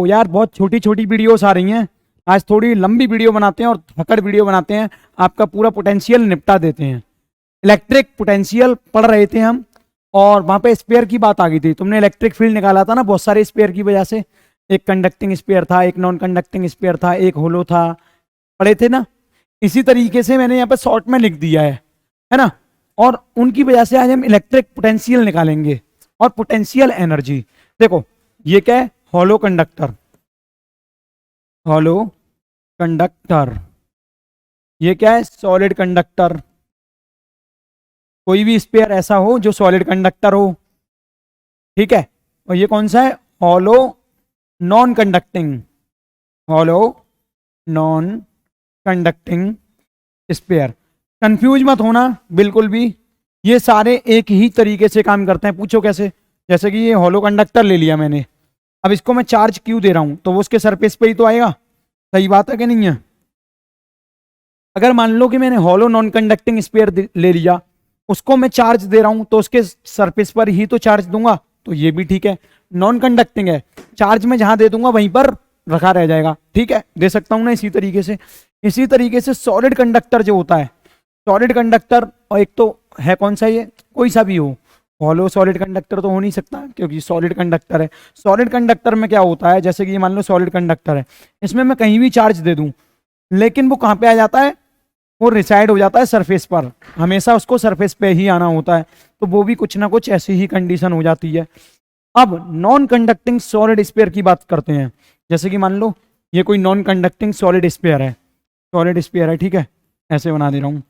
यार बहुत छोटी छोटी वीडियोस आ रही हैं, आज थोड़ी लंबी वीडियो बनाते हैं और धकड़ वीडियो बनाते हैं, आपका पूरा पोटेंशियल निपटा देते हैं। इलेक्ट्रिक पोटेंशियल पढ़ रहे थे हम और वहां पे स्पेयर की बात आ गई थी। तुमने इलेक्ट्रिक फील्ड निकाला था ना बहुत सारे स्पेयर की वजह से, एक कंडक्टिंग स्पेयर था, एक नॉन कंडक्टिंग स्पेयर था, एक होलो था, पढ़े थे ना। इसी तरीके से मैंने यहाँ पे शॉर्ट में लिख दिया है ना। और उनकी वजह से आज हम इलेक्ट्रिक पोटेंशियल निकालेंगे और पोटेंशियल एनर्जी। देखो ये क्या है, हॉलो कंडक्टर, हॉलो कंडक्टर। ये क्या है, सॉलिड कंडक्टर। कोई भी स्पेयर ऐसा हो जो सॉलिड कंडक्टर हो, ठीक है। और ये कौन सा है, hollow non conducting, hollow non conducting sphere. Confuse मत होना बिल्कुल भी, ये सारे एक ही तरीके से काम करते हैं। पूछो कैसे, जैसे कि ये हॉलो कंडक्टर ले लिया मैंने, अब इसको मैं चार्ज क्यों दे रहा हूं, तो वो उसके सरफेस पे ही तो आएगा। सही बात है कि नहीं है। अगर मान लो कि मैंने हॉलो नॉन कंडक्टिंग स्पेयर ले लिया, उसको मैं चार्ज दे रहा हूं तो उसके सरफेस पर ही तो चार्ज दूंगा, तो ये भी ठीक है। नॉन कंडक्टिंग है, चार्ज में जहां दे दूंगा वहीं पर रखा रह जाएगा, ठीक है, दे सकता हूं ना इसी तरीके से। इसी तरीके से सॉलिड कंडक्टर जो होता है, सॉलिड कंडक्टर, और एक तो है कौन सा, ये कोई सा भी हो, हॉलो सॉलिड कंडक्टर तो हो नहीं सकता क्योंकि सॉलिड कंडक्टर है। सॉलिड कंडक्टर में क्या होता है, जैसे कि मान लो सॉलिड कंडक्टर है, इसमें मैं कहीं भी चार्ज दे दूं, लेकिन वो कहां पे आ जाता है, वो रिसाइड हो जाता है सरफेस पर, हमेशा उसको सरफेस पे ही आना होता है। तो वो भी कुछ ना कुछ ऐसी ही कंडीशन हो जाती है। अब नॉन कंडक्टिंग सॉलिड स्पेयर की बात करते हैं। जैसे कि मान लो ये कोई नॉन कंडक्टिंग सॉलिड स्पेयर है, सॉलिड स्पेयर है, ठीक है, ऐसे बना दे रहा हूं।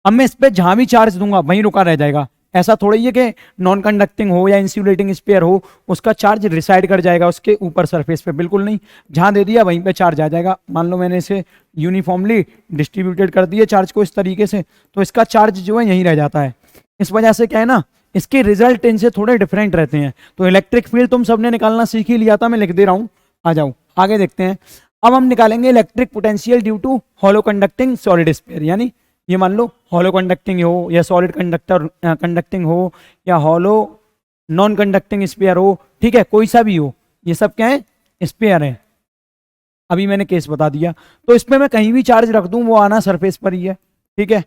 अब मैं इस पे जहां भी चार्ज दूंगा वहीं रुका रह जाएगा। ऐसा थोड़ा ही है कि नॉन कंडक्टिंग हो या इंसुलेटिंग स्पेयर हो, उसका चार्ज रिसाइड कर जाएगा उसके ऊपर सरफेस पे, बिल्कुल नहीं। जहां दे दिया वहीं पे चार्ज आ जाएगा। मान लो मैंने इसे यूनिफॉर्मली डिस्ट्रीब्यूटेड कर दिया चार्ज को इस तरीके से, तो इसका चार्ज जो है यहीं रह जाता है। इस वजह से क्या है ना, इसके रिजल्ट इनसे थोड़े डिफरेंट रहते हैं। तो इलेक्ट्रिक फील्ड तुम सबने निकालना सीख ही लिया था, मैं लिख दे रहा हूं, आ जाओ आगे देखते हैं। अब हम निकालेंगे electric potential due to hollow conducting solid sphere. यानी ये मान लो हॉलो कंडक्टिंग हो या सॉलिड कंडक्टर कंडक्टिंग हो या हॉलो नॉन कंडक्टिंग स्पेयर हो, ठीक है, कोई सा भी हो, ये सब क्या है, स्पेयर है। अभी मैंने केस बता दिया, तो इसमें मैं कहीं भी चार्ज रख दूं वो आना सरफेस पर ही है, ठीक है,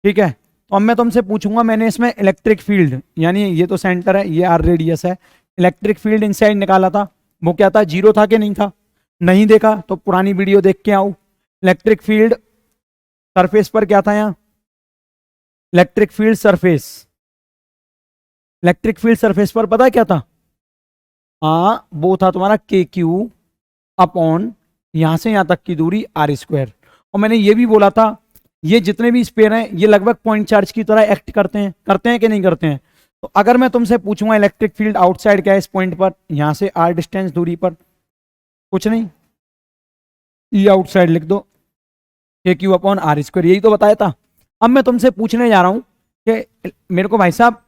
ठीक है। तो अब मैं तुमसे पूछूंगा, मैंने इसमें इलेक्ट्रिक फील्ड, यानी ये तो सेंटर है, ये आर रेडियस है, इलेक्ट्रिक फील्ड इनसाइड निकाला था, वो क्या था, जीरो था कि नहीं था। नहीं देखा तो पुरानी वीडियो देख के आओ। इलेक्ट्रिक फील्ड सरफेस पर क्या था, यहां electric field surface, electric field surface पर पता है क्या था, वो था तुम्हारा के क्यू अपॉन यहां से यहां तक की दूरी आर स्क्वायर। और मैंने ये भी बोला था ये जितने भी स्पेयर हैं ये लगभग पॉइंट चार्ज की तरह एक्ट करते हैं कि नहीं करते हैं। तो अगर मैं तुमसे पूछूंगा इलेक्ट्रिक फील्ड आउटसाइड क्या है इस पॉइंट पर, यहां से आर डिस्टेंस दूरी पर, कुछ नहीं, ई आउटसाइड लिख दो, के क्यू अपॉन आर स्क्वायर, यही तो बताया था। अब मैं तुमसे पूछने जा रहा हूं कि मेरे को भाई साहब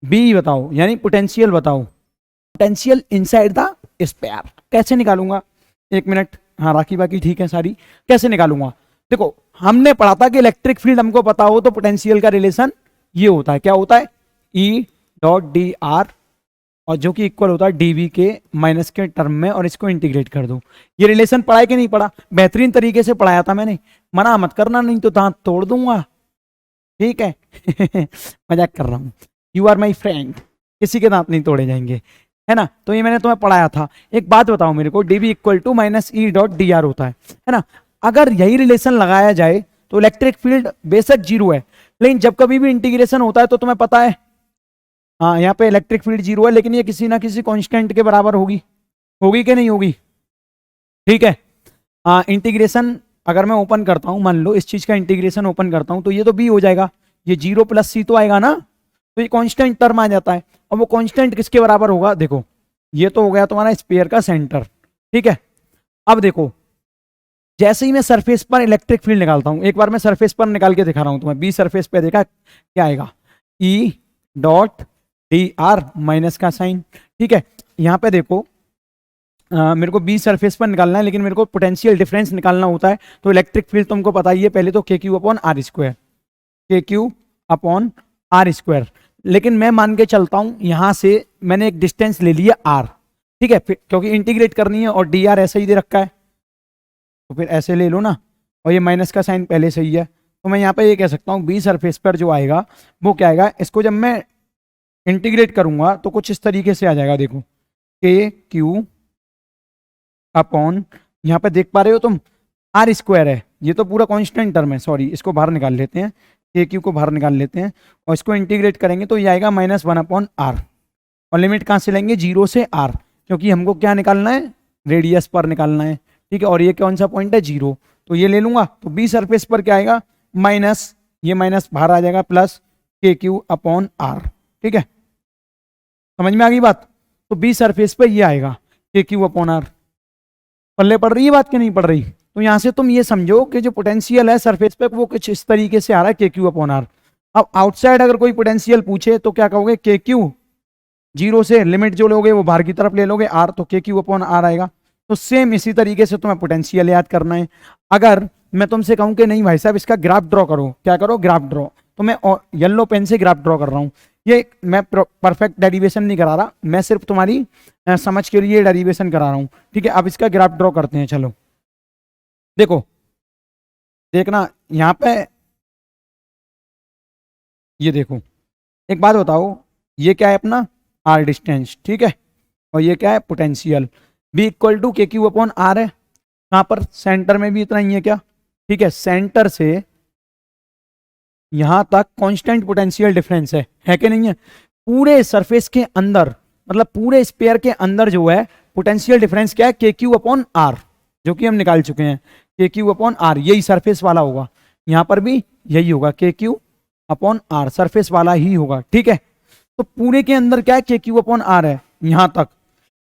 बी बताओ, यानी पोटेंशियल बताओ, पोटेंशियल इनसाइड द स्पेयर कैसे निकालूंगा। एक मिनट, हाँ राखी बाकी ठीक है सारी, कैसे निकालूंगा। देखो हमने पढ़ा था कि इलेक्ट्रिक फील्ड हमको पता हो तो पोटेंशियल का रिलेशन ये होता है, क्या होता है, ई डॉट डी आर, और जो कि इक्वल होता है डीवी के माइनस के टर्म में, और इसको इंटीग्रेट कर दो। ये रिलेशन पढ़ा है कि नहीं पढ़ा, बेहतरीन तरीके से पढ़ाया था मैंने, मना मत करना नहीं तो दांत तोड़ दूंगा, ठीक है। मजाक कर रहा हूं, यू आर माई फ्रेंड, किसी के दांत नहीं तोड़े जाएंगे, है ना। तो ये मैंने तुम्हें पढ़ाया था। एक बात बताओ मेरे को, DV equal to minus E dot D R होता है ना। अगर यही रिलेशन लगाया जाए तो इलेक्ट्रिक फील्ड बेशक जीरो है, लेकिन जब कभी भी इंटीग्रेशन होता है तो तुम्हें पता है, हाँ यहाँ पे इलेक्ट्रिक फील्ड जीरो है, लेकिन ये किसी ना किसी कांस्टेंट के बराबर होगी, होगी कि नहीं होगी, ठीक है। इंटीग्रेशन अगर मैं ओपन करता हूं, मान लो इस चीज का इंटीग्रेशन ओपन करता हूं तो ये तो बी हो जाएगा, ये जीरो प्लस सी तो आएगा ना, तो ये कांस्टेंट टर्म आ जाता है। और वो कांस्टेंट किसके बराबर होगा, देखो ये तो हो गया तुम्हारा स्फीयर का सेंटर, ठीक है। अब देखो जैसे ही मैं सरफेस पर इलेक्ट्रिक फील्ड निकालता हूं, एक बार मैं सरफेस पर निकाल के दिखा रहा हूं तुम्हें, बी सरफेस पे देखा क्या आएगा, ई डॉट डी आर माइनस का साइन, ठीक है। यहां पे देखो मेरे को बी सरफेस पर निकालना है, लेकिन मेरे को पोटेंशियल डिफरेंस निकालना होता है। तो इलेक्ट्रिक फील्ड तुमको पता ही है, पहले तो के Q upon are square, K Q upon are square. लेकिन मैं मान के चलता हूं यहां से मैंने एक डिस्टेंस ले लिया आर, ठीक है, फिर क्योंकि इंटीग्रेट करनी है और डी आर ऐसे ही दे रखा है तो फिर ऐसे ले लो ना, और ये माइनस का साइन पहले से ही है, तो मैं यहाँ पे ये कह सकता हूँ बी सरफेस पर जो आएगा वो क्या आएगा, इसको जब मैं इंटीग्रेट करूंगा तो कुछ इस तरीके से आ जाएगा, देखो के क्यू अपॉन, यहाँ पे देख पा रहे हो तुम आर स्क्वायर है, ये तो पूरा कांस्टेंट टर्म है, सॉरी इसको बाहर निकाल लेते हैं, के क्यू को बाहर निकाल लेते हैं और इसको इंटीग्रेट करेंगे तो ये आएगा -1/r, और लिमिट कहाँ से लेंगे, 0 से r, क्योंकि हमको क्या निकालना है, रेडियस पर निकालना है, ठीक है, और ये कौन सा पॉइंट है, 0, तो ये ले लूंगा, तो बी सरफेस पर क्या आएगा, माइनस, ये माइनस बाहर आ जाएगा, प्लस के क्यू अपॉन आर, ठीक है, समझ में आ गई बात। तो बी सरफेस पर ये आएगा के क्यू अपॉन आर, पल्ले पड़ रही है बात कि नहीं पड़ रही, तो यहां से तुम ये समझो कि जो पोटेंशियल है सरफेस पे वो कुछ इस तरीके से आ रहा है, के क्यू अपॉन आर। अब आउटसाइड अगर कोई पोटेंशियल पूछे तो क्या कहोगे, के क्यू, 0 से लिमिट जो लोगे वो बाहर की तरफ ले लोगे, आर, तो के क्यू अपॉन आर आएगा। तो सेम इसी तरीके से तुम्हें पोटेंशियल याद करना है। अगर मैं तुमसे कहूं कि नहीं भाई साहब इसका ग्राफ ड्रॉ करो, क्या करो, ग्राफ ड्रॉ, तो मैं येलो पेन से ग्राफ ड्रॉ कर रहा हूं, ये मैं परफेक्ट डेरिवेशन नहीं करा रहा, मैं सिर्फ तुम्हारी समझ के लिए डेरिवेशन करा रहा हूं, ठीक है। अब इसका ग्राफ ड्रॉ करते हैं, चलो देखो, देखना यहां पे, ये देखो, एक बात बताओ, ये क्या है अपना आर डिस्टेंस, ठीक है, और ये क्या है potential, B equal to K Q upon are है, कहां पर, सेंटर में भी इतना ही है क्या, ठीक है, सेंटर से यहां तक कांस्टेंट पोटेंशियल डिफरेंस है कि नहीं है, पूरे सरफेस के अंदर, मतलब पूरे स्पेयर के अंदर जो है पोटेंशियल डिफरेंस क्या है, के क्यू अपॉन आर, जो कि हम निकाल चुके हैं, के क्यू अपॉन आर, यही सरफेस वाला होगा, यहां पर भी यही होगा, के क्यू अपॉन आर, सरफेस वाला ही होगा, ठीक है। तो पूरे के अंदर क्या है, के क्यू अपॉन आर है यहां तक,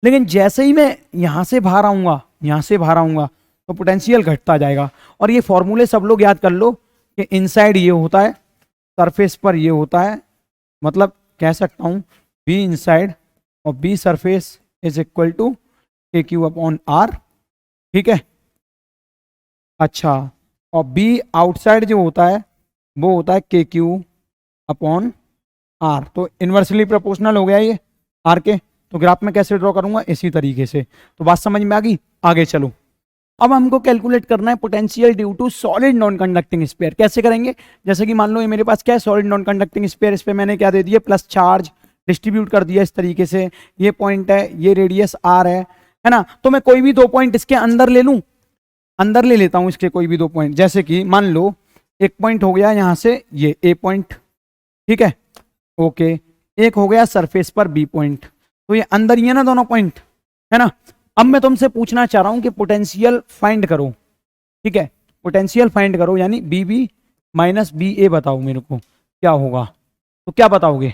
लेकिन जैसे ही मैं यहां से बाहर आऊंगा, यहां से बाहर आऊंगा तो पोटेंशियल घटता जाएगा, और ये फॉर्मूले सब लोग याद कर लो कि इनसाइड ये होता है, सरफेस पर ये होता है, मतलब कह सकता हूं बी इनसाइड और B surface is equal to K Q upon R, ठीक है। अच्छा, और बी आउटसाइड जो होता है वो होता है के क्यू अपॉन आर, तो इन्वर्सली प्रोपोर्शनल हो गया ये आर के, तो ग्राफ में कैसे ड्रॉ करूंगा, इसी तरीके से, तो बात समझ में आ गई, आगे चलो। अब हमको कैलकुलेट करना है potential due to solid non conducting sphere, कैसे करेंगे, जैसे कि मान लो ये मेरे पास क्या है, सॉलिड नॉन कंडक्टिंग स्फीयर, इस पे मैंने क्या दे दिया, प्लस चार्ज डिस्ट्रीब्यूट कर दिया इस तरीके से, ये पॉइंट है, ये रेडियस आर है ना, तो मैं कोई भी दो पॉइंट इसके अंदर ले लूं, अंदर ले लेता हूं इसके कोई भी दो पॉइंट, जैसे कि मान लो एक पॉइंट हो गया यहां से ये ए पॉइंट, ठीक है, ओके, एक हो गया सरफेस पर बी पॉइंट, तो ये अंदर ही है ना दोनों पॉइंट, है ना। अब मैं तुमसे पूछना चाह रहा हूं कि पोटेंशियल फाइंड करो, ठीक है, पोटेंशियल फाइंड करो, यानी बी बी माइनस बी ए बताओ मेरे को क्या होगा, तो क्या बताओगे,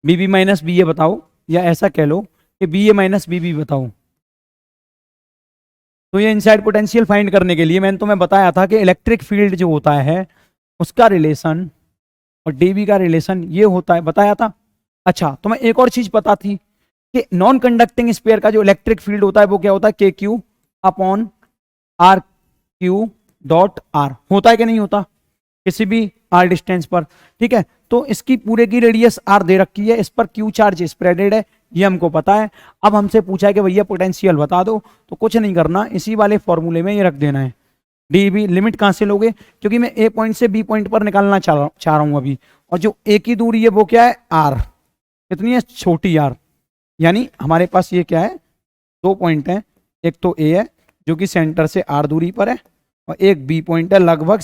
बी बी माइनस बी ए बताओ, या ऐसा कह लो कि B A minus B B बताओ। तो ये इनसाइड पोटेंशियल फाइंड करने के लिए मैंने तुम्हें बताया था कि इलेक्ट्रिक फील्ड जो होता है उसका रिलेशन और डीबी का रिलेशन ये होता है, बताया था। अच्छा, तो मैं एक और चीज पता थी कि नॉन कंडक्टिंग स्फीयर का जो इलेक्ट्रिक फील्ड होता है वो क्या होता है, K Q upon R Q dot R, होता है कि नहीं होता किसी भी आर डिस्टेंस पर, ठीक है। तो इसकी पूरे की रेडियस आर दे रखी है, इस पर क्यू चार्ज स्प्रेडेड है, ये हमको पता है। अब हमसे पूछा है कि भैया पोटेंशियल बता दो, तो कुछ नहीं करना, इसी वाले फॉर्मूले में ये रख देना है, डी बी, लिमिट कहां से लोगे, क्योंकि मैं ए पॉइंट से बी पॉइंट पर निकालना चाह रहा हूं अभी, और जो ए की दूरी है वो क्या है, आर, कितनी है, छोटी आर, यानी हमारे पास ये क्या है, दो पॉइंट हैं, एक तो ए है जो कि सेंटर से आर दूरी पर है, और एक बी पॉइंट है लगभग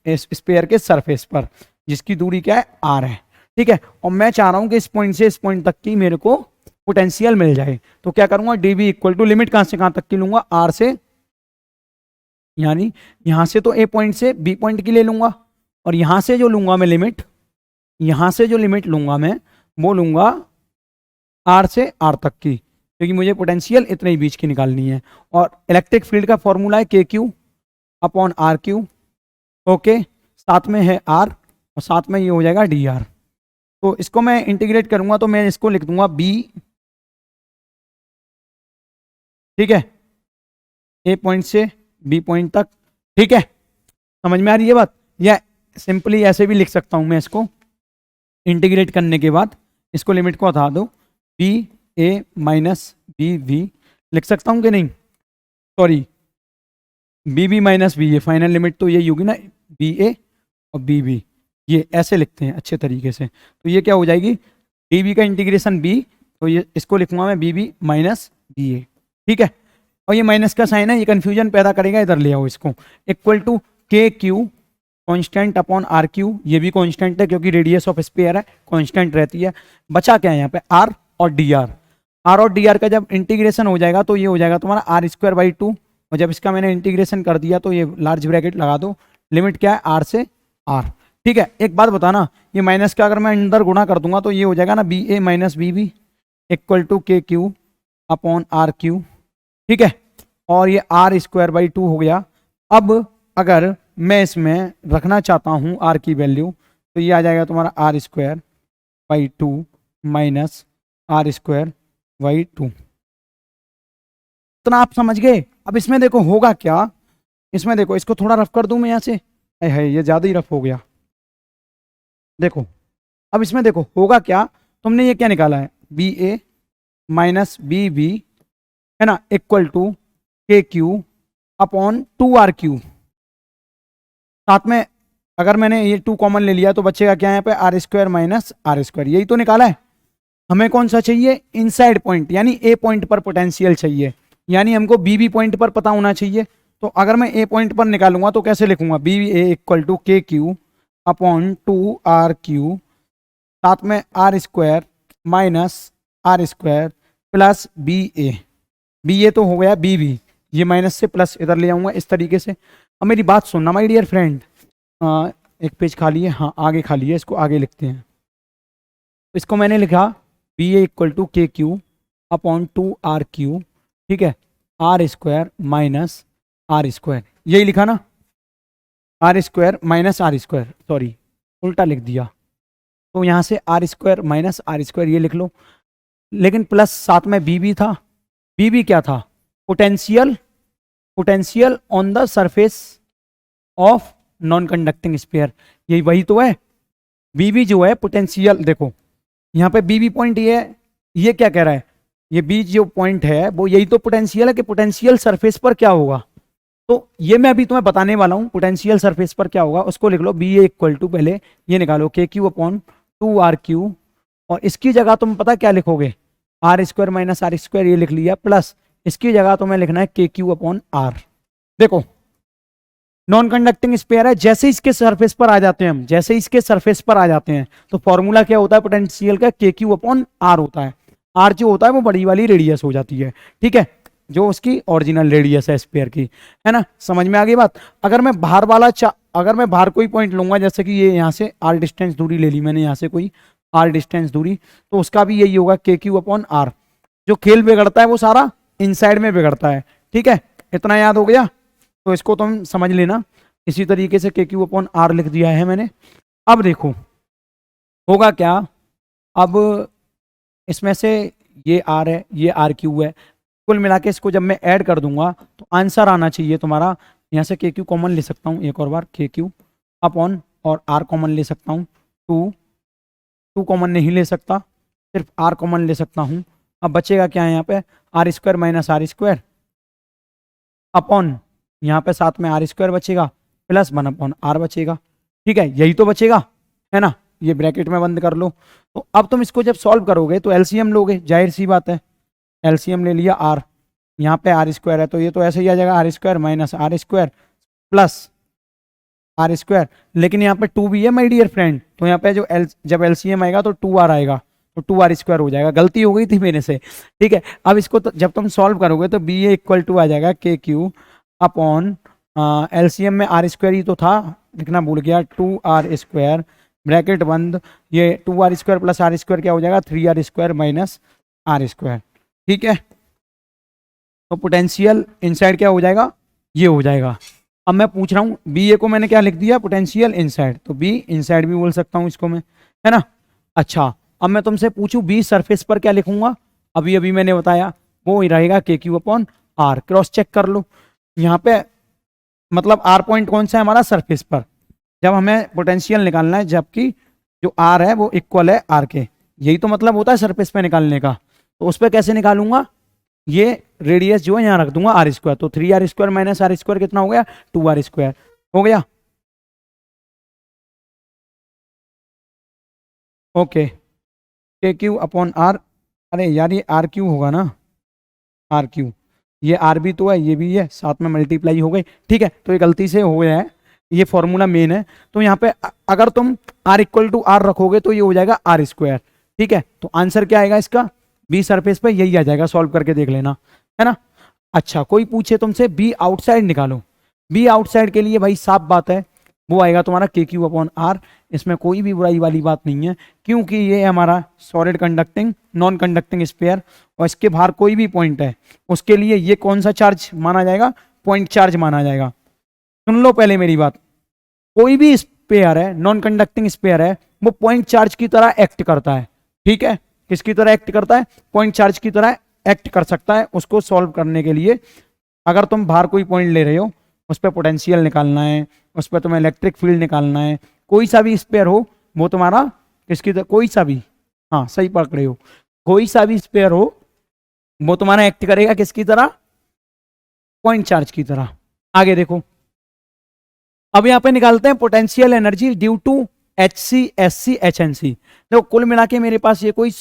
स्पेयर के सरफेस पर जिसकी दूरी क्या है, आर है, ठीक है। और मैं चाह रहा हूं कि इस पॉइंट से इस पॉइंट तक की मेरे को पोटेंशियल मिल जाए, तो क्या करूंगा, D B equal to limit कहां से कहां तक की लूंगा, आर से, यानी यहां से तो ए पॉइंट से बी पॉइंट की ले लूंगा, और यहां से जो लूंगा मैं लिमिट, यहां से जो लिमिट लूंगा मैं वो लूंगा आर से आर तक की, क्योंकि मुझे पोटेंशियल इतने ही बीच की निकालनी है। और इलेक्ट्रिक फील्ड का फॉर्मूला है K Q upon R Q, okay, साथ में है आर और साथ में ये हो जाएगा डी आर। तो इसको मैं इंटीग्रेट करूंगा तो मैं इसको लिख दूंगा बी, ठीक है, ए पॉइंट से बी पॉइंट तक, ठीक है, समझ में आ रही है बात, या सिंपली ऐसे भी लिख सकता हूं मैं इसको, इंटीग्रेट करने के बाद इसको लिमिट को हटा दो, B A minus B V लिख सकता हूँ कि नहीं, sorry B B minus B A, final limit तो यही होगी ना, बी ए और बी बी, ये ऐसे लिखते हैं अच्छे तरीके से। तो ये क्या हो जाएगी, डी बी का इंटीग्रेशन बी, तो ये इसको लिखूंगा मैं बी बी माइनस बी ए, ठीक है। और ये माइनस का साइन है, ये कंफ्यूजन पैदा करेगा, इधर ले आओ इसको, equal to K Q constant upon R Q, ये भी कांस्टेंट है क्योंकि रेडियस ऑफ स्फीयर है, कांस्टेंट रहती है। बचा क्या है यहाँ पे, आर और डी आर। आर और डी आर का जब इंटीग्रेशन हो जाएगा तो ये हो जाएगा तुम्हारा आर स्क्वायर बाई 2, और जब इसका मैंने इंटीग्रेशन कर दिया तो ये लार्ज ब्रैकेट लगा दो, लिमिट क्या है आर से आर, ठीक है। एक बात बताना, ये माइनस का अगर मैं अंदर गुणा कर दूंगा तो ये हो जाएगा ना B A minus B B equal to K Q upon R Q, ठीक है। और ये आर स्क्वायर बाई 2 हो गया। अब अगर मैं इसमें रखना चाहता हूँ आर की वैल्यू, तो ये आ जाएगा तुम्हारा R square by 2 minus R square by 2। इतना आप समझ गए। अब इसमें देखो होगा क्या, इसमें देखो, इसको थोड़ा रफ कर दूं मैं यहाँ से, है ये ज़्यादा ही रफ हो गया। देखो अब इसमें देखो होगा क्या, तुमने ये क्या निकाला है, B A minus B B, है ना, equal to K Q upon 2 R Q. साथ में अगर मैंने ये 2 कॉमन ले लिया तो बचेगा क्या यहाँ पे, R square minus R square, यही तो निकाला है। हमें कौन सा चाहिए, इनसाइड पॉइंट, यानी ए पॉइंट पर पोटेंशियल चाहिए, यानी हमको बी बी पॉइंट पर पता होना चाहिए। तो अगर मैं ए पॉइंट पर निकालूंगा तो कैसे लिखूंगा, B A equal to K Q upon 2 R Q, साथ में R square minus R square plus B A. B A तो हो गया बी बी, ये माइनस से प्लस इधर ले आऊंगा इस तरीके से। अब मेरी बात सुनना माय डियर फ्रेंड, एक पेज खाली है, हाँ आगे खाली है, इसको आगे लिखते हैं। तो इसको मैंने लिखा B A equal to K Q upon 2 R Q, ठीक है, R square minus R square, यही लिखा ना, R square minus R square, sorry उल्टा लिख दिया। तो यहाँ से R square minus R square ये लिख लो, लेकिन प्लस साथ में बी बी था। बी बी क्या था, potential, potential on the surface of non conducting sphere, यही वही तो है। बी बी जो है पोटेंशियल, देखो यहाँ पे बी बी पॉइंट ये है, ये क्या कह रहा है, ये बी जो पॉइंट है वो यही तो पोटेंशियल है कि पोटेंशियल सरफेस पर क्या होगा। तो ये मैं अभी तुम्हें बताने वाला हूं, पोटेंशियल सरफेस पर क्या होगा, उसको लिख लो, बी ए इक्वल टू, पहले ये निकालो के क्यू अपॉन 2 आर क्यू, और इसकी जगह तुम पता क्या लिखोगे, R square minus R square ये लिख लिया, प्लस इसकी जगह तुम्हें लिखना है के क्यू अपॉन आर। देखो नॉन कंडक्टिंग स्फीयर है, जैसे इसके सरफेस पर आ जाते हैं हम, जैसे इसके सरफेस पर आ जाते हैं तो फॉर्मूला क्या होता है पोटेंशियल का, के क्यू अपॉन आर होता है। आर जो होता है वो बड़ी वाली रेडियस हो जाती है, ठीक है, जो उसकी ओरिजिनल रेडियस है स्फीयर की, है ना, समझ में आ गई बात। अगर मैं बाहर वाला अगर मैं बाहर कोई पॉइंट लूंगा, जैसे कि ये यहाँ से आर डिस्टेंस दूरी ले ली मैंने, यहाँ से कोई आर डिस्टेंस दूरी, तो उसका भी यही होगा के क्यू अपॉन आर। जो खेल बिगड़ता है वो सारा इनसाइड में बिगड़ता है, ठीक है, इतना याद हो गया, तो इसको तुम समझ लेना। इसी तरीके से के क्यू अपॉन आर लिख दिया है मैंने। अब देखो होगा क्या, अब इसमें से ये आर है, ये आर क्यू है, कुल मिला के इसको जब मैं ऐड कर दूंगा तो आंसर आना चाहिए तुम्हारा, यहाँ से के क्यू कॉमन ले सकता हूँ एक और बार, के क्यू अपॉन और आर कॉमन ले सकता हूँ, 2 कॉमन नहीं ले सकता, सिर्फ आर कॉमन ले सकता हूँ। अब बचेगा क्या है यहाँ पे, R square minus R square upon, यहाँ पे साथ में आर स्क्वायर बचेगा प्लस 1 अपॉन आर बचेगा, ठीक है, यही तो बचेगा, है ना, ये ब्रैकेट में बंद कर लो। तो अब तुम इसको जब सॉल्व करोगे तो एलसीएम लोगे, जाहिर सी बात है, एलसीएम ले लिया आर, यहाँ पे आर स्क्वायर है तो ये तो ऐसे ही आ जाएगा, R square minus R square plus R square, लेकिन यहाँ पे 2 भी है माय डियर फ्रेंड, तो यहाँ पे जो जब एलसीएम आएगा तो 2 आर आएगा, तो 2 आर स्क्वायर हो जाएगा, गलती हो गई थी मेरे से, ठीक है। अब इसको जब तुम सॉल्व करोगे तो बी ए इक्वल टू आ जाएगा के क्यू अपॉन, एलसीएम में आर स्क्वायर ही तो था, लिखना भूल गया, 2 आर स्क्वायर ब्रैकेट बंद, ये 2 R square plus R square क्या हो जाएगा, 3 R square minus R square, ठीक है। तो पोटेंशियल इनसाइड क्या हो जाएगा, ये हो जाएगा। अब मैं पूछ रहा हूँ बी ए को मैंने क्या लिख दिया, पोटेंशियल इनसाइड, तो बी इनसाइड भी बोल सकता हूँ इसको मैं, है ना। अच्छा अब मैं तुमसे पूछूं बी सरफेस पर क्या लिखूंगा, अभी अभी मैंने बताया वो ही रहेगा K Q upon R, cross check कर लो यहाँ पे, मतलब आर पॉइंट कौन सा है हमारा, सरफेस पर, जब हमें पोटेंशियल निकालना है, जबकि जो आर है वो इक्वल है आर के, यही तो मतलब होता है सरफेस पे निकालने का। तो उस पर कैसे निकालूंगा, ये रेडियस जो है यहाँ रख दूंगा आर स्क्वायर, तो 3r² माइनस आर स्क्वायर कितना हो गया, 2r² हो गया। ओके, के क्यू अपॉन आर, अरे यार ये आर क्यू होगा ना, आर क्यू, ये आर भी तो है ये भी है, साथ में मल्टीप्लाई हो गई, ठीक है। तो ये गलती से हो गया है, ये फॉर्मूला मेन है। तो यहाँ पे अगर तुम आर इक्वल टू आर रखोगे तो ये हो जाएगा आर स्क्वायर, ठीक है। तो आंसर क्या आएगा इसका, बी सरफेस पे यही आ जाएगा, सॉल्व करके देख लेना, है ना। अच्छा, कोई पूछे तुमसे बी आउटसाइड निकालो, बी आउटसाइड के लिए भाई साफ बात है, वो आएगा तुम्हारा के क्यू अपॉन आर, इसमें कोई भी बुराई वाली बात नहीं है, क्योंकि ये हमारा solid conducting non conducting sphere, और इसके बाहर कोई भी पॉइंट है उसके लिए ये कौन सा चार्ज माना जाएगा, पॉइंट चार्ज माना जाएगा। सुन लो पहले मेरी बात, कोई भी स्फीयर है, नॉन कंडक्टिंग स्फीयर है, वो पॉइंट चार्ज की तरह एक्ट करता है, ठीक है। किसकी तरह एक्ट करता है, पॉइंट चार्ज की तरह एक्ट कर सकता है। उसको सॉल्व करने के लिए अगर तुम बाहर कोई पॉइंट ले रहे हो, उस पर पोटेंशियल निकालना है, उस पर तुम्हें इलेक्ट्रिक फील्ड निकालना है, कोई सा भी स्पेयर हो वो तुम्हारा किसकी तरह, कोई सा भी, हाँ सही पकड़ रहे हो, कोई सा भी स्पेयर हो वो तुम्हारा एक्ट करेगा किसकी तरह, पॉइंट चार्ज की तरह। आगे देखो, अब यहाँ पे निकालते हैं potential energy due to HC SC HNC। देखो कुल मिला के मेरे पास ये कोई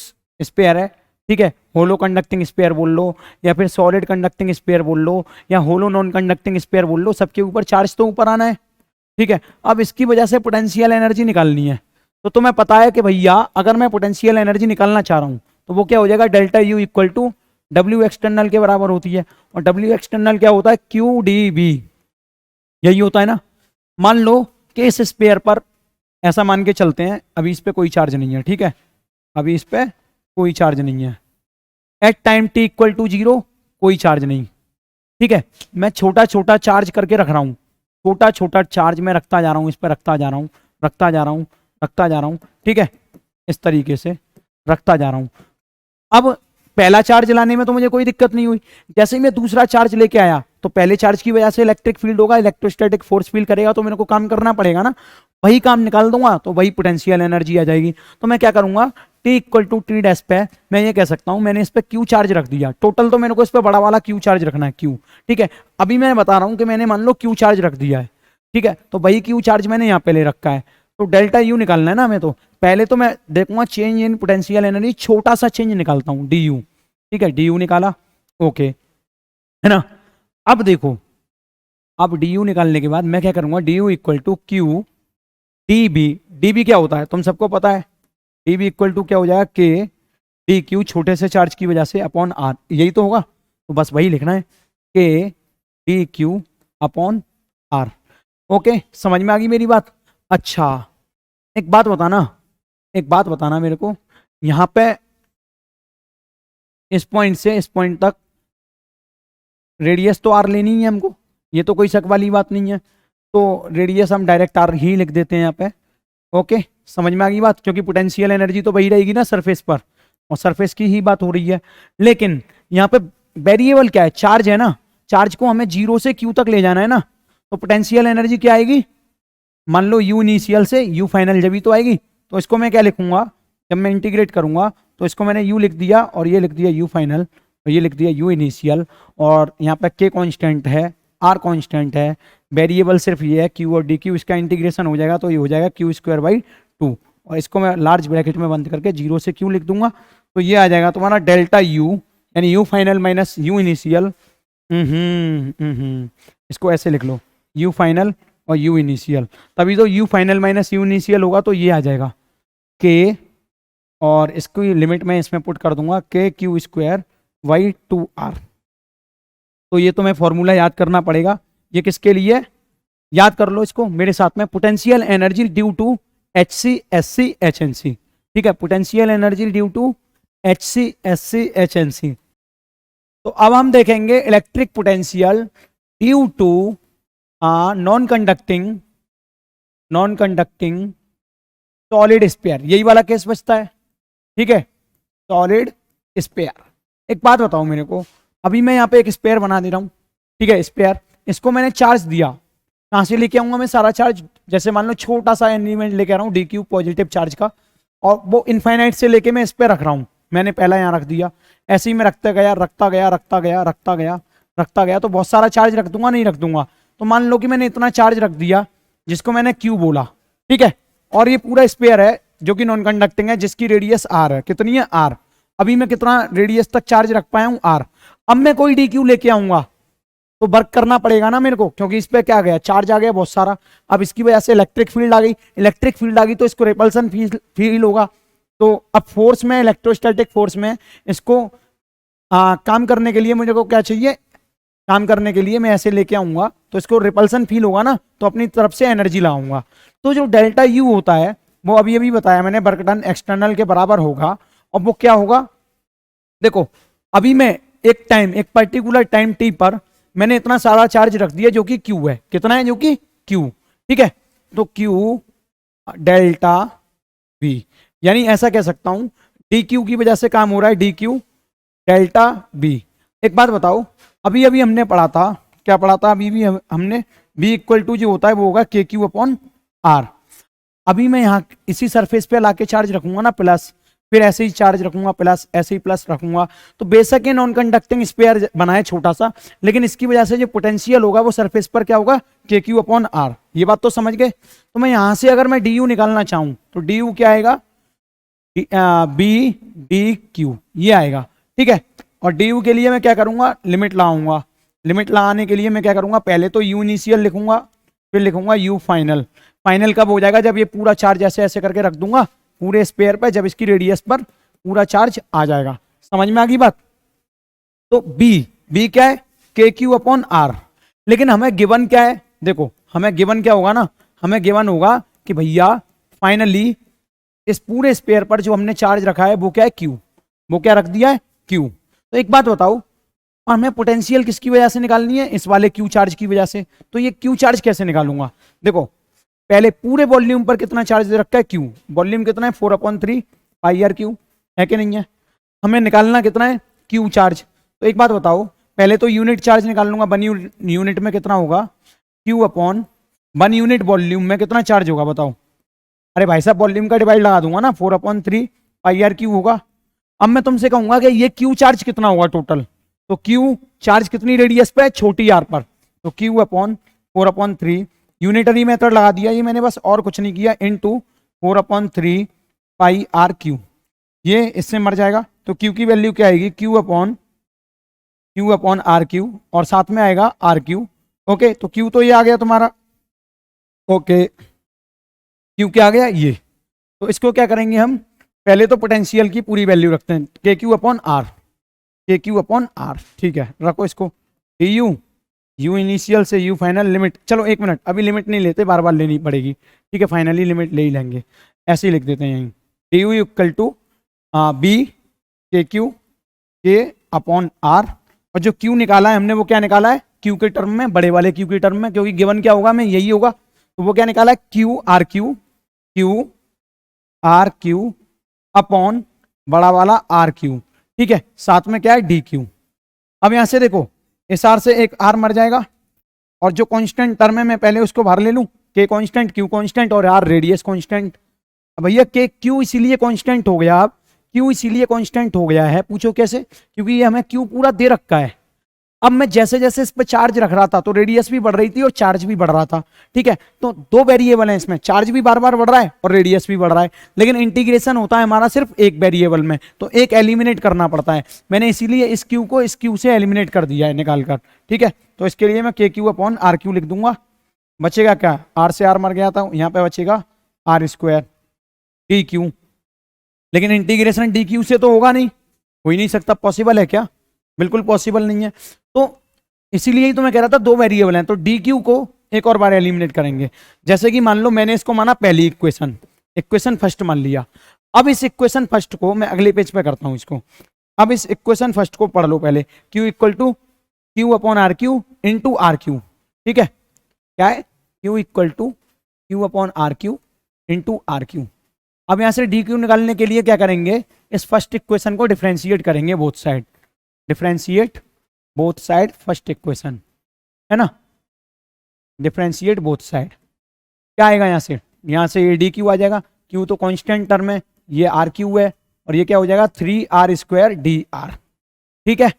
स्पेयर है, ठीक है, होलो कंडक्टिंग स्पेयर बोल लो या फिर सॉलिड कंडक्टिंग स्पेयर बोल लो या होलो नॉन कंडक्टिंग स्पेयर बोल लो, सबके ऊपर चार्ज तो ऊपर आना है, ठीक है। अब इसकी वजह से पोटेंशियल एनर्जी निकालनी है, तो तुम्हें पता है कि भैया अगर मैं पोटेंशियल एनर्जी निकालना चाह रहा हूं तो वो क्या हो जाएगा, delta U equal to W external के बराबर होती है, और डब्ल्यू एक्सटर्नल क्या होता है, क्यू डी बी, यही होता है ना। मान लो कि इस स्पेयर पर ऐसा मान के चलते हैं, अभी इस पे कोई चार्ज नहीं है, ठीक है, अभी इस पे कोई चार्ज नहीं है, at time T equal to 0 कोई चार्ज नहीं, ठीक है। मैं छोटा छोटा चार्ज करके रख रहा हूं, छोटा छोटा चार्ज मैं रखता जा रहा हूं, इस पर रखता जा रहा हूं, रखता जा रहा हूं, रखता जा रहा हूं, ठीक है, इस तरीके से रखता जा रहा हूं। अब पहला चार्ज लाने में तो मुझे कोई दिक्कत नहीं हुई, जैसे ही मैं दूसरा चार्ज लेके आया तो पहले चार्ज की वजह से इलेक्ट्रिक फील्ड होगा, इलेक्ट्रोस्टैटिक फोर्स फील करेगा, तो मेरे को काम करना पड़ेगा ना, वही काम निकाल दूंगा तो वही पोटेंशियल एनर्जी आ जाएगी। तो मैं क्या करूंगा, T equal to T dash पे मैं ये कह सकता हूं मैंने इस पे क्यू चार्ज रख दिया, टोटल तो मेरे को इस पे बड़ा वाला क्यू चार्ज रखना है, क्यू, ठीक है। अभी मैं बता रहा हूं कि मैंने मान लो क्यू चार्ज रख दिया है, ठीक है, तो वही क्यू चार्ज मैंने यहाँ पे ले रखा है, तो डेल्टा यू निकालना है ना हमें। तो पहले तो मैं देखूंगा चेंज इन पोटेंशियल एनर्जी, छोटा सा चेंज निकालता हूँ, डी यू, ठीक है, डी यू निकाला, ओके, है ना। अब देखो, अब डी यू निकालने के बाद मैं क्या करूंगा, D U equal to Q D B, D B क्या होता है तुम सबको पता है, डी बी इक्वल टू क्या हो जाएगा, के डी क्यू, छोटे से चार्ज की वजह से, अपॉन आर, यही तो होगा, तो बस वही लिखना है, K D Q upon R. Okay, समझ में आ गई मेरी बात। अच्छा एक बात बताना, एक बात बताना मेरे को, यहाँ पे इस पॉइंट से इस पॉइंट तक रेडियस तो आर लेनी है हमको, ये तो कोई शक वाली बात नहीं है, तो रेडियस हम डायरेक्ट आर ही लिख देते हैं यहाँ पे। ओके, समझ में आ गई बात, क्योंकि पोटेंशियल एनर्जी तो वही रहेगी ना सरफेस पर, और सरफेस की ही बात हो रही है। लेकिन यहाँ पे वेरिएबल क्या है, चार्ज है ना, चार्ज को हमें 0 से Q तक ले जाना है ना, तो पोटेंशियल एनर्जी क्या आएगी, मान लो U इनिशियल से U फाइनल जब ही तो आएगी। तो इसको मैं क्या लिखूंगा, जब मैं इंटीग्रेट करूंगा तो इसको मैंने U लिख दिया और ये लिख दिया U फाइनल और ये लिख दिया U इनिशियल, और यहाँ पे K कांस्टेंट है, R कांस्टेंट है, वेरिएबल सिर्फ ये है Q और DQ, इसका इंटीग्रेशन हो जाएगा तो ये हो जाएगा Q²/2, और इसको मैं लार्ज ब्रैकेट में बंद करके 0 से Q लिख दूंगा, तो ये आ जाएगा तुम्हारा डेल्टा U, यानी U final minus U initial. इसको ऐसे लिख लो, U फाइनल और U इनिशियल, तभी तो U final minus U initial होगा, तो ये आ जाएगा K, और इसको लिमिट में इसमें पुट कर दूंगा KQ²/2R। तो ये तो मैं फॉर्मूला याद करना पड़ेगा, ये किसके लिए, याद कर लो इसको मेरे साथ में, potential energy due to HC SC HNC, ठीक है, potential energy due to HC SC HNC। तो अब हम देखेंगे electric potential due to non conducting solid sphere, यही वाला केस बचता है, ठीक है, सॉलिड स्पेयर। एक बात बताओ मेरे को, अभी मैं यहाँ पे एक स्पेयर बना दे रहा हूँ, ठीक है, स्पेयर, इसको मैंने चार्ज दिया, कहाँ से लेके आऊंगा मैं सारा चार्ज, जैसे मान लो छोटा सा एलिमेंट लेके आ रहा हूँ DQ पॉजिटिव चार्ज का, और वो इनफाइनाइट से लेके मैं इस पे रख रहा हूँ, मैंने पहला यहाँ रख दिया, ऐसे ही मैं रखता गया रखता गया रखता गया रखता गया रखता गया, तो बहुत सारा चार्ज रख दूंगा, नहीं रख दूंगा। तो मान लो कि मैंने इतना चार्ज रख दिया जिसको मैंने क्यू बोला, ठीक है, और ये पूरा स्पेयर है जो कि नॉन कंडक्टिंग है, जिसकी रेडियस आर है। कितनी है? आर। अभी मैं कितना रेडियस तक चार्ज रख पाया हूं? आर। अब मैं कोई डी क्यू लेके आऊंगा तो वर्क करना पड़ेगा ना मेरे को, क्योंकि इस पे क्या गया? चार्ज आ गया बहुत सारा। अब इसकी वजह से इलेक्ट्रिक फील्ड आ गई, इलेक्ट्रिक फील्ड आ गई तो इसको रिपल्सन फील होगा। तो अब फोर्स में, इलेक्ट्रोस्टैटिक फोर्स में इसको काम करने के लिए मुझे को क्या चाहिए? काम करने के लिए मैं ऐसे लेके आऊंगा तो इसको रिपल्सन फील होगा ना, तो अपनी तरफ से एनर्जी लाऊंगा। तो जो डेल्टा यू होता है वो अभी अभी बताया मैंने, वर्क डन एक्सटर्नल के बराबर होगा। और वो क्या होगा? देखो अभी मैं एक टाइम, एक पर्टिकुलर टाइम टी पर मैंने इतना सारा चार्ज रख दिया जो कि क्यू है। कितना है? जो कि क्यू, ठीक है। तो क्यू डेल्टा वी, यानी ऐसा कह सकता हूं डी क्यू की वजह से काम हो रहा है, डी क्यू डेल्टा बी। एक बात बताओ, अभी अभी हमने पढ़ा था, क्या पढ़ा था अभी भी हमने? बी इक्वल टू जो होता है वो होगा के क्यू अपॉन आर। अभी मैं यहाँ इसी सरफेस पे लाके चार्ज रखूंगा ना प्लस, फिर ऐसे ही चार्ज रखूंगा प्लस, ऐसे ही प्लस रखूंगा, तो बेशक ये नॉन कंडक्टिंग स्पेयर बनाए छोटा सा, लेकिन इसकी वजह से जो पोटेंशियल होगा वो सरफेस पर क्या होगा? के क्यू अपॉन आर। ये बात तो समझ गए? तो मैं यहां से अगर मैं डी यू निकालना चाहूं तो डी यू क्या आएगा? बी डी क्यू, ये आएगा, ठीक है। और डी यू के लिए मैं क्या करूंगा? लिमिट लाऊंगा। लिमिट लगाने के लिए मैं क्या करूंगा? पहले तो यू इनिशियल लिखूंगा, फिर लिखूंगा यू फाइनल। फाइनल कब हो जाएगा? जब ये पूरा चार्ज ऐसे ऐसे करके रख दूंगा पूरे स्पेयर पर, जब इसकी रेडियस पर पूरा चार्ज आ जाएगा। समझ में आ गई बात? तो बी क्या है? K Q upon are. लेकिन हमें गिवन क्या है? देखो हमें गिवन क्या होगा ना, हमें गिवन होगा कि भैया फाइनली इस पूरे स्पेयर पर जो हमने चार्ज रखा है वो क्या है? क्यू। वो क्या रख दिया है? क्यू। तो एक बात बताओ, और हमें पोटेंशियल किसकी वजह से निकालनी है? इस वाले क्यू चार्ज की वजह से। तो ये क्यू चार्ज कैसे निकालूंगा? देखो पहले पूरे वॉल्यूम पर कितना चार्ज दे रखा है? क्यू। वॉल्यूम कितना है? 4/3 पाई आर क्यू, है कि नहीं है? हमें निकालना कितना है? Q charge. तो एक बात बताओ, पहले तो यूनिट चार्ज निकाल लूंगा। 1 यूनिट में कितना होगा? क्यू अपॉन 1 यूनिट वॉल्यूम में कितना चार्ज होगा बताओ? अरे भाई साहब वॉल्यूम का डिवाइड लगा दूंगा ना, 4/3 पाई आर क्यू होगा। अब मैं तुमसे कहूंगा कि ये क्यू चार्ज कितना होगा टोटल? तो क्यू चार्ज कितनी रेडियस पे है? छोटी आर पर। तो क्यू अपॉन 4/3, यूनिटरी मेथड लगा दिया ये मैंने बस, और कुछ नहीं किया, इनटू 4/3 पाई आर क्यू। ये इससे मर जाएगा तो क्यू की वैल्यू क्या आएगी? क्यू अपॉन आर क्यू, और साथ में आएगा आर क्यू। ओके, तो क्यू तो ये आ गया तुम्हारा। ओके, क्यू क्या आ गया? ये। तो इसको क्या करेंगे हम? पहले तो पोटेंशियल की पूरी वैल्यू रखते हैं, के क्यू अपॉन आर, के क्यू अपॉन आर, ठीक है। रखो इसको, डी यू, यू इनिशियल से यू फाइनल, लिमिट। चलो एक मिनट, अभी लिमिट नहीं लेते, बार बार लेनी पड़ेगी, ठीक है। फाइनली लिमिट ले ही लेंगे, ऐसे ही लिख देते हैं यहीं। D U equal to B K Q K upon R, और जो क्यू निकाला है हमने वो क्या निकाला है? क्यू के टर्म में, बड़े वाले क्यू के टर्म में, क्योंकि गिवन क्या होगा? मैं यही होगा। तो वो क्या निकाला है? Q R Q, Q R Q upon बड़ा वाला आर क्यू, ठीक है। साथ में क्या है? D Q. अब यहां से देखो, इस आर से एक आर मर जाएगा, और जो कांस्टेंट टर्म है मैं पहले उसको बाहर ले लूं, के कांस्टेंट, क्यू कांस्टेंट, और आर रेडियस कांस्टेंट। अब भैया के क्यू इसीलिए कांस्टेंट हो गया, अब क्यू इसीलिए कांस्टेंट हो गया है, पूछो कैसे? क्योंकि ये हमें क्यू पूरा दे रखा है। अब मैं जैसे जैसे इस पर चार्ज रख रहा था तो रेडियस भी बढ़ रही थी और चार्ज भी बढ़ रहा था, ठीक है। तो दो वेरिएबल हैं इसमें, चार्ज भी बार बार बढ़ रहा है और रेडियस भी बढ़ रहा है, लेकिन इंटीग्रेशन होता है हमारा सिर्फ एक वेरिएबल में, तो एक एलिमिनेट करना पड़ता है। मैंने इसीलिए इस क्यू को इस क्यू से एलिमिनेट कर दिया है निकाल कर, ठीक है। तो इसके लिए मैं के क्यू अपॉन आर क्यू लिख दूंगा। बचेगा क्या? आर से आर मर गया था, यहाँ पे बचेगा आर स्क्वायर डी क्यू। लेकिन इंटीग्रेशन डी क्यू से तो होगा नहीं, हो ही नहीं सकता। पॉसिबल है क्या? बिल्कुल पॉसिबल नहीं है। तो इसीलिए ही तो मैं कह रहा था दो वेरिएबल हैं, तो डी क्यू को एक और बार एलिमिनेट करेंगे। जैसे कि मान लो मैंने इसको माना पहली इक्वेशन, इक्वेशन फर्स्ट मान लिया। अब इस इक्वेशन फर्स्ट को मैं अगले पेज पे करता हूं इसको। अब इस इक्वेशन फर्स्ट को पढ़ लो पहले, Q equal to Q upon R Q into R Q, ठीक है। क्या है? Q equal to Q upon R Q into R Q. अब यहां से डी क्यू निकालने के लिए क्या करेंगे? इस फर्स्ट इक्वेशन को डिफरेंशिएट करेंगे both side, differentiate both side first equation, है ना। डिफरेंशिएट बोथ साइड, क्या आएगा यहां से? यहां से ये डी क्यू आ जाएगा, क्यू तो कांस्टेंट टर्म है, ये आर क्यू है, और ये क्या हो जाएगा 3r² dr। ठीक है,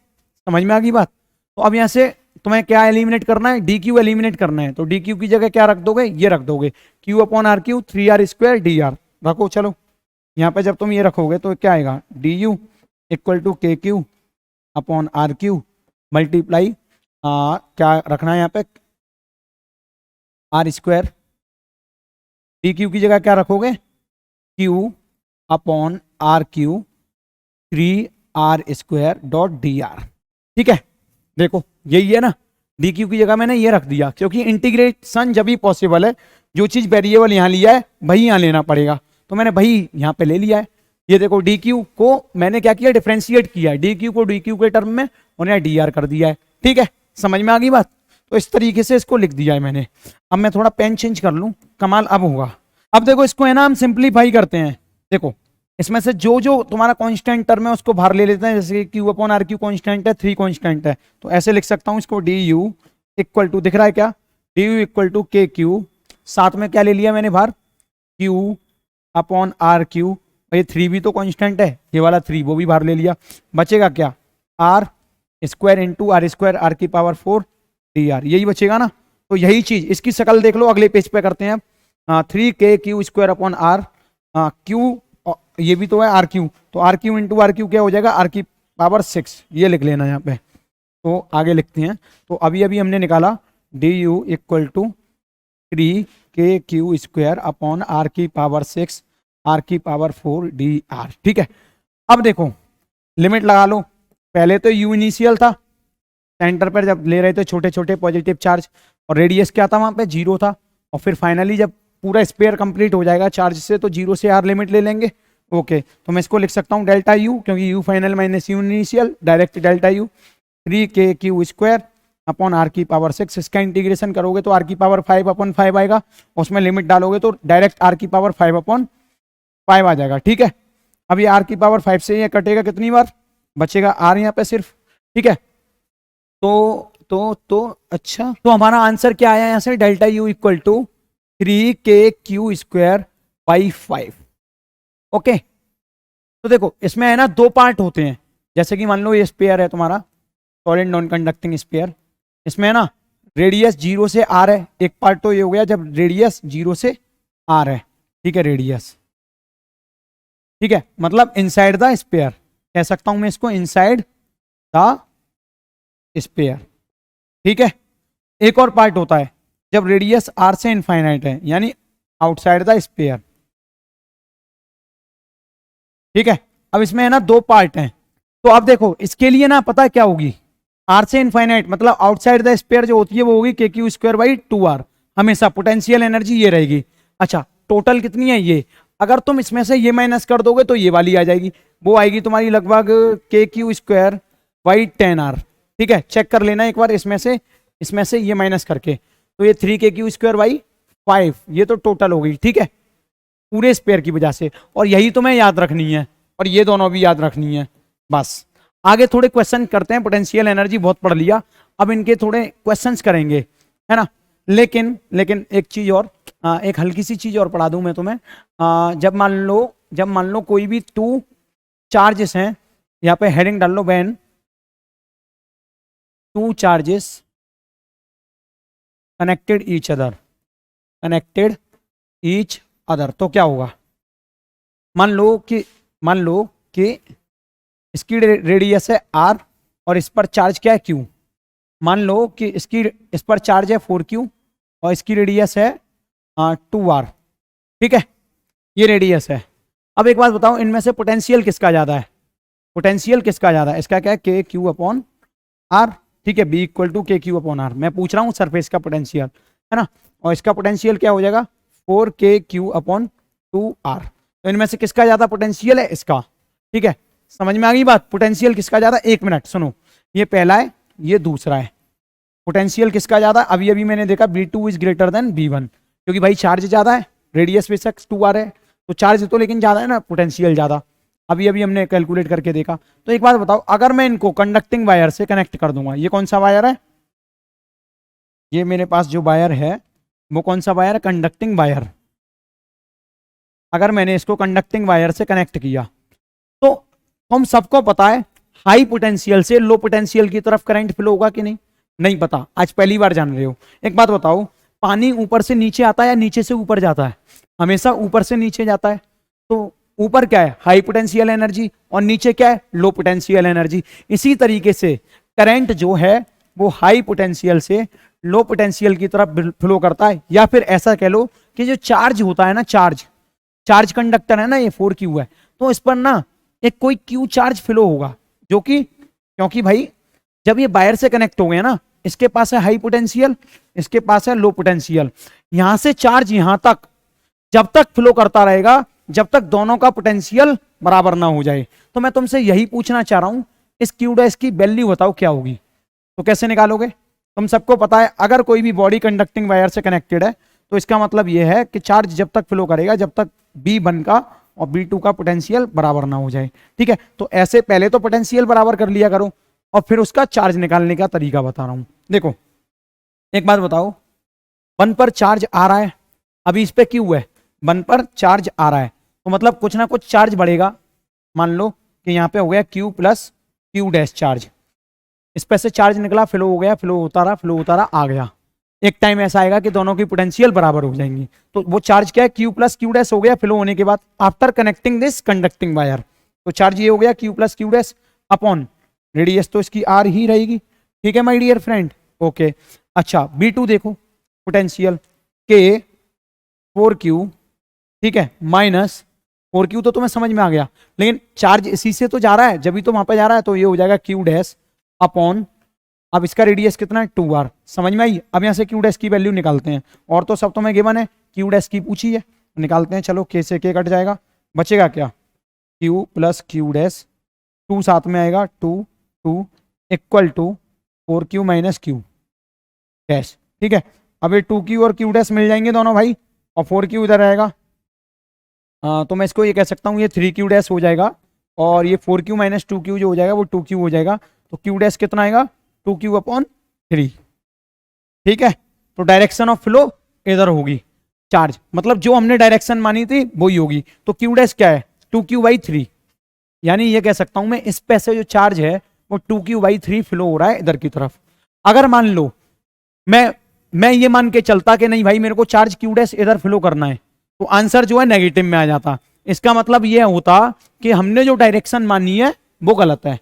समझ में आ गई बात। तो अब यहाँ से तुम्हें क्या एलिमिनेट करना है, डी क्यू एलिमिनेट करना है। तो डी क्यू की जगह क्या रख दोगे, ये रख दोगे q/r³ 3r² dr रखो। चलो यहाँ पे जब तुम ये रखोगे तो क्या आएगा, du = kq/r³ मल्टीप्लाई क्या रखना है यहाँ पे r²। डी क्यू की जगह क्या रखोगे, q/r³ 3r² dr। ठीक है, देखो यही है ना, डी क्यू की जगह मैंने ये रख दिया, क्योंकि इंटीग्रेशन जब भी पॉसिबल है, जो चीज वेरिएबल यहाँ लिया है वही यहाँ लेना पड़ेगा, तो मैंने वही यहाँ पे ले लिया है। ये देखो डी क्यू को मैंने क्या किया, डिफरेंशिएट किया है, डी क्यू को डी क्यू के टर्म में और यहाँ डी आर कर दिया है। ठीक है, समझ में आ गई बात। तो इस तरीके से इसको लिख दिया है मैंने। अब मैं थोड़ा पेन चेंज कर लूँ, कमाल अब होगा। अब देखो इसको है ना हम सिंप्लीफाई करते हैं। देखो इसमें से जो जो तुम्हारा कांस्टेंट टर्म है उसको बाहर ले लेते हैं, जैसे q/r³ कांस्टेंट है, 3 कांस्टेंट है, तो ऐसे लिख सकता हूं इसको du दिख रहा है क्या, du = kq, साथ में क्या ले लिया मैंने बाहर q/r³, ये 3 भी तो कांस्टेंट है, ये वाला 3 वो भी बाहर ले लिया, बचेगा क्या r² × r²r⁴ dr, यही बचेगा ना। तो यही चीज इसकी शक्ल देख लो, अगले पेज पे करते हैं। 3kq² q ये भी तो है r3, तो r3 × r3 क्या हो जाएगा r⁴ ये लिख लेना यहाँ पे। तो आगे लिखते हैं, तो अभी अभी हमने निकाला du = 3kq² r⁴ dr। ठीक है, अब देखो लिमिट लगा लो। पहले तो u इनिशियल था, सेंटर पर जब ले रहे थे छोटे छोटे पॉजिटिव चार्ज, और रेडियस क्या था वहां पे 0 था, और फिर फाइनली जब पूरा स्पेयर कंप्लीट हो जाएगा चार्ज से तो 0 से r लिमिट ले लेंगे। ओके, तो मैं इसको लिख सकता हूँ डेल्टा u, क्योंकि u final minus u initial, direct delta u 3kq² r⁴ इसका इंटीग्रेशन करोगे तो r⁵/5 आएगा, उसमें लिमिट डालोगे तो डायरेक्ट r⁵5 आ जाएगा। ठीक है, अब ये r⁵5 से ये कटेगा कितनी बार, बचेगा r यहाँ पे सिर्फ। ठीक है, तो अच्छा, तो हमारा आंसर क्या आया यहाँ से, डेल्टा u = 3kq² 5। तो देखो इसमें है ना 2 पार्ट होते हैं, जैसे कि मान लो ये स्पेयर है तुम्हारा सॉलिड नॉन कंडक्टिंग स्पेयर, इसमें है ना रेडियस 0 से r है। एक पार्ट तो ये हो गया जब रेडियस 0 से r है। ठीक है, रेडियस, ठीक है, मतलब इनसाइड द स्पेयर कह सकता हूं मैं इसको, इनसाइड द स्पेयर। ठीक है, एक और पार्ट होता है जब रेडियस r से इनफाइनाइट है, यानी आउटसाइड द स्पेयर। ठीक है, अब इसमें है ना 2 पार्ट हैं, तो अब देखो इसके लिए ना पता है क्या होगी, r से इनफाइनाइट मतलब आउटसाइड द स्पेयर जो होती है वो होगी kq² 2r, हमेशा पोटेंशियल एनर्जी ये रहेगी। अच्छा, टोटल कितनी है ये, अगर तुम इसमें से ये माइनस कर दोगे तो ये वाली आ जाएगी, वो आएगी तुम्हारी लगभग kq² 10r। ठीक है, चेक कर लेना एक बार इसमें से ये माइनस करके, तो ये 3kq² 5 ये तो टोटल हो गई। ठीक है, पूरे स्पेयर की वजह से, और यही तुम्हें याद रखनी है, और ये दोनों भी याद रखनी है। बस आगे थोड़े क्वेश्चन करते हैं, पोटेंशियल एनर्जी बहुत पढ़ लिया, अब इनके थोड़े क्वेश्चंस करेंगे, है ना। लेकिन एक चीज और, एक हल्की सी चीज और पढ़ा दूं मैं तुम्हें। जब मान लो कोई भी 2 चार्जेस हैं, यहाँ पे हेडिंग डाल लो, when 2 charges connected each other, तो क्या होगा, मान लो कि इसकी रेडियस है r और इस पर चार्ज क्या है q। मान लो कि इस पर चार्ज है 4q और इसकी रेडियस है 2r। ठीक है, ये रेडियस है। अब एक बात बताओ, इनमें से पोटेंशियल किसका ज्यादा है, इसका क्या है kq/r। ठीक है, b = kq/r, मैं पूछ रहा हूँ सरफेस का पोटेंशियल, है ना, और इसका पोटेंशियल क्या हो जाएगा 4kq/2r। तो इनमें से किसका ज्यादा पोटेंशियल है, इसका। ठीक है, समझ में आ गई बात, पोटेंशियल किसका ज्यादा। 1 मिनट सुनो, ये पहला है, ये दूसरा है, पोटेंशियल किसका ज्यादा। अभी मैंने देखा v2 is greater than v1, क्योंकि भाई चार्ज ज्यादा है, रेडियस बेशक 2r है, तो चार्ज तो लेकिन ज्यादा है ना, पोटेंशियल ज्यादा। अभी हमने कैलकुलेट करके देखा। तो एक बात बताओ, अगर मैं इनको कंडक्टिंग वायर से कनेक्ट कर दूंगा, ये कौन सा वायर है, ये मेरे पास जो वायर है वो कौन सा वायर है, कंडक्टिंग वायर। अगर मैंने इसको कंडक्टिंग वायर से कनेक्ट किया तो हम सबको पता है हाई पोटेंशियल से लो पोटेंशियल की तरफ करंट फ्लो होगा कि नहीं? नहीं पता, आज पहली बार जान रहे हो। एक बात बताओ, पानी ऊपर से नीचे आता है या नीचे से ऊपर जाता है? हमेशा ऊपर से नीचे जाता है। तो ऊपर क्या है? हाई पोटेंशियल एनर्जी, और नीचे क्या है? Low potential energy. इसी तरीके से करंट जो है वो हाई पोटेंशियल से लो पोटेंशियल की तरफ फ्लो करता है। या फिर ऐसा कह लो कि जो चार्ज होता है ना, चार्ज कंडक्टर है ना, ये 4Q है, तो इस पर ना एक कोई Q चार्ज फ्लो होगा, जो कि क्योंकि भाई जब ये वायर से कनेक्ट हो गए ना, इसके पास है हाई पोटेंशियल, इसके पास है लो पोटेंशियल, यहां से चार्ज यहां तक जब तक फ्लो करता रहेगा जब तक दोनों का पोटेंशियल बराबर ना हो जाए। तो मैं तुमसे यही पूछना चाह रहा हूं, इस Q डैश की वैल्यू बताओ क्या होगी। तो कैसे निकालोगे? तुम सबको पता है अगर कोई भी बॉडी कंडक्टिंग वायर से कनेक्टेड है तो इसका मतलब यह है कि चार्ज जब तक फ्लो करेगा जब तक B1 का और B2 का पोटेंशियल बराबर ना हो जाए। ठीक है, तो ऐसे पहले तो पोटेंशियल बराबर कर लिया करो और फिर उसका चार्ज निकालने का तरीका बता रहा हूं। देखो एक बात बताओ, 1 पर चार्ज आ रहा है, अभी इस पे Q है, 1 पर चार्ज आ रहा है, तो मतलब कुछ ना कुछ चार्ज बढ़ेगा। मान लो कि यहाँ पे हो गया Q plus Q dash charge, इस पे से चार्ज निकला, फ्लो हो गया, फ्लो होता रहा आ गया। एक टाइम ऐसा आएगा कि दोनों की पोटेंशियल बराबर हो जाएंगी, तो वो चार्ज क्या है? Q प्लस Q डैश हो गया फ्लो होने के बाद after connecting this conducting wire. तो चार्ज ये हो गया Q plus Q dash upon radius तो इसकी R ही रहेगी। ठीक है माय डियर फ्रेंड, ओके। अच्छा B2 देखो, पोटेंशियल K 4Q, ठीक है, माइनस 4Q तो तुम्हें समझ में आ गया, लेकिन चार्ज इसी से तो जा रहा है, जब भी तो वहां पे जा रहा है, तो ये हो जाएगा Q डैश अपॉन, अब इसका रेडियस कितना है? 2R। समझ में आई? अब यहाँ से Q डैश की वैल्यू निकालते हैं, और तो सब तुम्हें गिवन है, Q डैश की पूछी है, निकालते हैं। चलो K से K कट जाएगा, बचेगा क्या? Q प्लस Q डैश, 2 साथ में आएगा, 2 equal to 4Q minus Q dash. ठीक है, अब ये 2Q और Q डैश मिल जाएंगे दोनों भाई, और 4Q इधर आएगा, तो मैं इसको ये कह सकता हूँ ये 3Q डैश हो जाएगा, और ये 4Q माइनस 2Q जो हो जाएगा वो 2Q हो जाएगा। तो Q डैश कितना आएगा? 2Q upon 3। ठीक है, तो डायरेक्शन ऑफ फ्लो इधर होगी, चार्ज मतलब जो हमने डायरेक्शन मानी थी वही होगी। तो Q डैश क्या है? 2Q/3, यानी ये कह सकता हूं मैं इस पे से जो चार्ज है वो 2Q/3 फ्लो हो रहा है इधर की तरफ। अगर मान लो मैं ये मान के चलता कि नहीं भाई मेरे को चार्ज Q डैश इधर फ्लो करना है, तो आंसर जो है नेगेटिव में आ जाता। इसका मतलब ये होता कि हमने जो डायरेक्शन मानी है वो गलत है।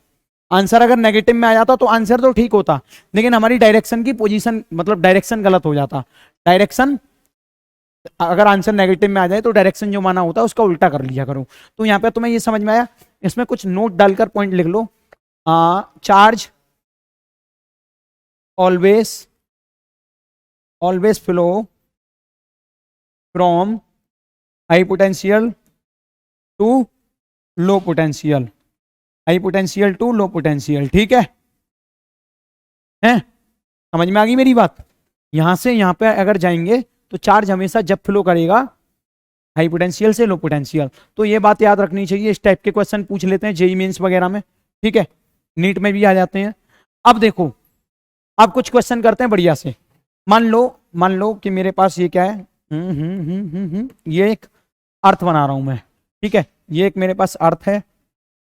आंसर अगर नेगेटिव में आ जाता तो आंसर तो ठीक होता, लेकिन हमारी डायरेक्शन की पोजीशन मतलब डायरेक्शन गलत हो जाता। डायरेक्शन अगर आंसर नेगेटिव में आ जाए तो डायरेक्शन जो माना होता है उसका उल्टा कर लिया करो। तो यहाँ पे तुम्हें ये समझ में आया? इसमें कुछ नोट डालकर पॉइंट लिख लो। Charge always flow from high potential to low potential, high potential to low potential. ठीक है, समझ में आ गई मेरी बात? यहां से यहां पे अगर जाएंगे तो चार्ज हमेशा जब फ्लो करेगा हाई पोटेंशियल से लो पोटेंशियल। तो ये बात याद रखनी चाहिए। इस टाइप के क्वेश्चन पूछ लेते हैं जेईई मेंस वगैरह में, ठीक है, नीट में भी आ जाते हैं। अब देखो, अब कुछ क्वेश्चन करते हैं बढ़िया से। मान लो कि मेरे पास ये क्या है, ये एक अर्थ बना रहा हूं मैं, ठीक है, ये एक मेरे पास अर्थ है।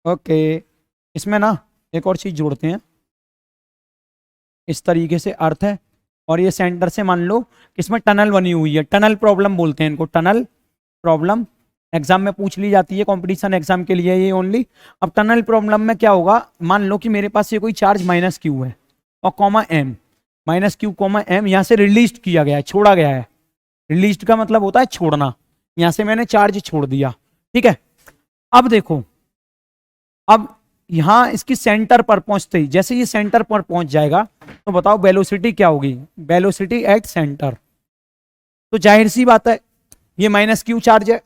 ओके, इसमें ना एक और चीज जोड़ते हैं, इस तरीके से अर्थ है, और ये सेंटर से मान लो कि इसमें टनल बनी हुई है, टनल प्रॉब्लम बोलते हैं इनको, टनल प्रॉब्लम एग्जाम में पूछ ली जाती है, कंपटीशन एग्जाम के लिए ये ओनली। अब टनल प्रॉब्लम में क्या होगा, मान लो कि मेरे पास ये कोई चार्ज -Q है और comma m, -Q comma m यहाँ से रिलीज किया गया है, छोड़ा गया है। रिलीज का मतलब होता है छोड़ना, यहाँ से मैंने चार्ज छोड़ दिया, ठीक है। अब देखो, अब यहां इसकी सेंटर पर पहुंचते ही, जैसे ये सेंटर पर पहुंच जाएगा तो बताओ वेलोसिटी क्या होगी? Velocity at centre. तो जाहिर सी बात है ये -Q चार्ज है,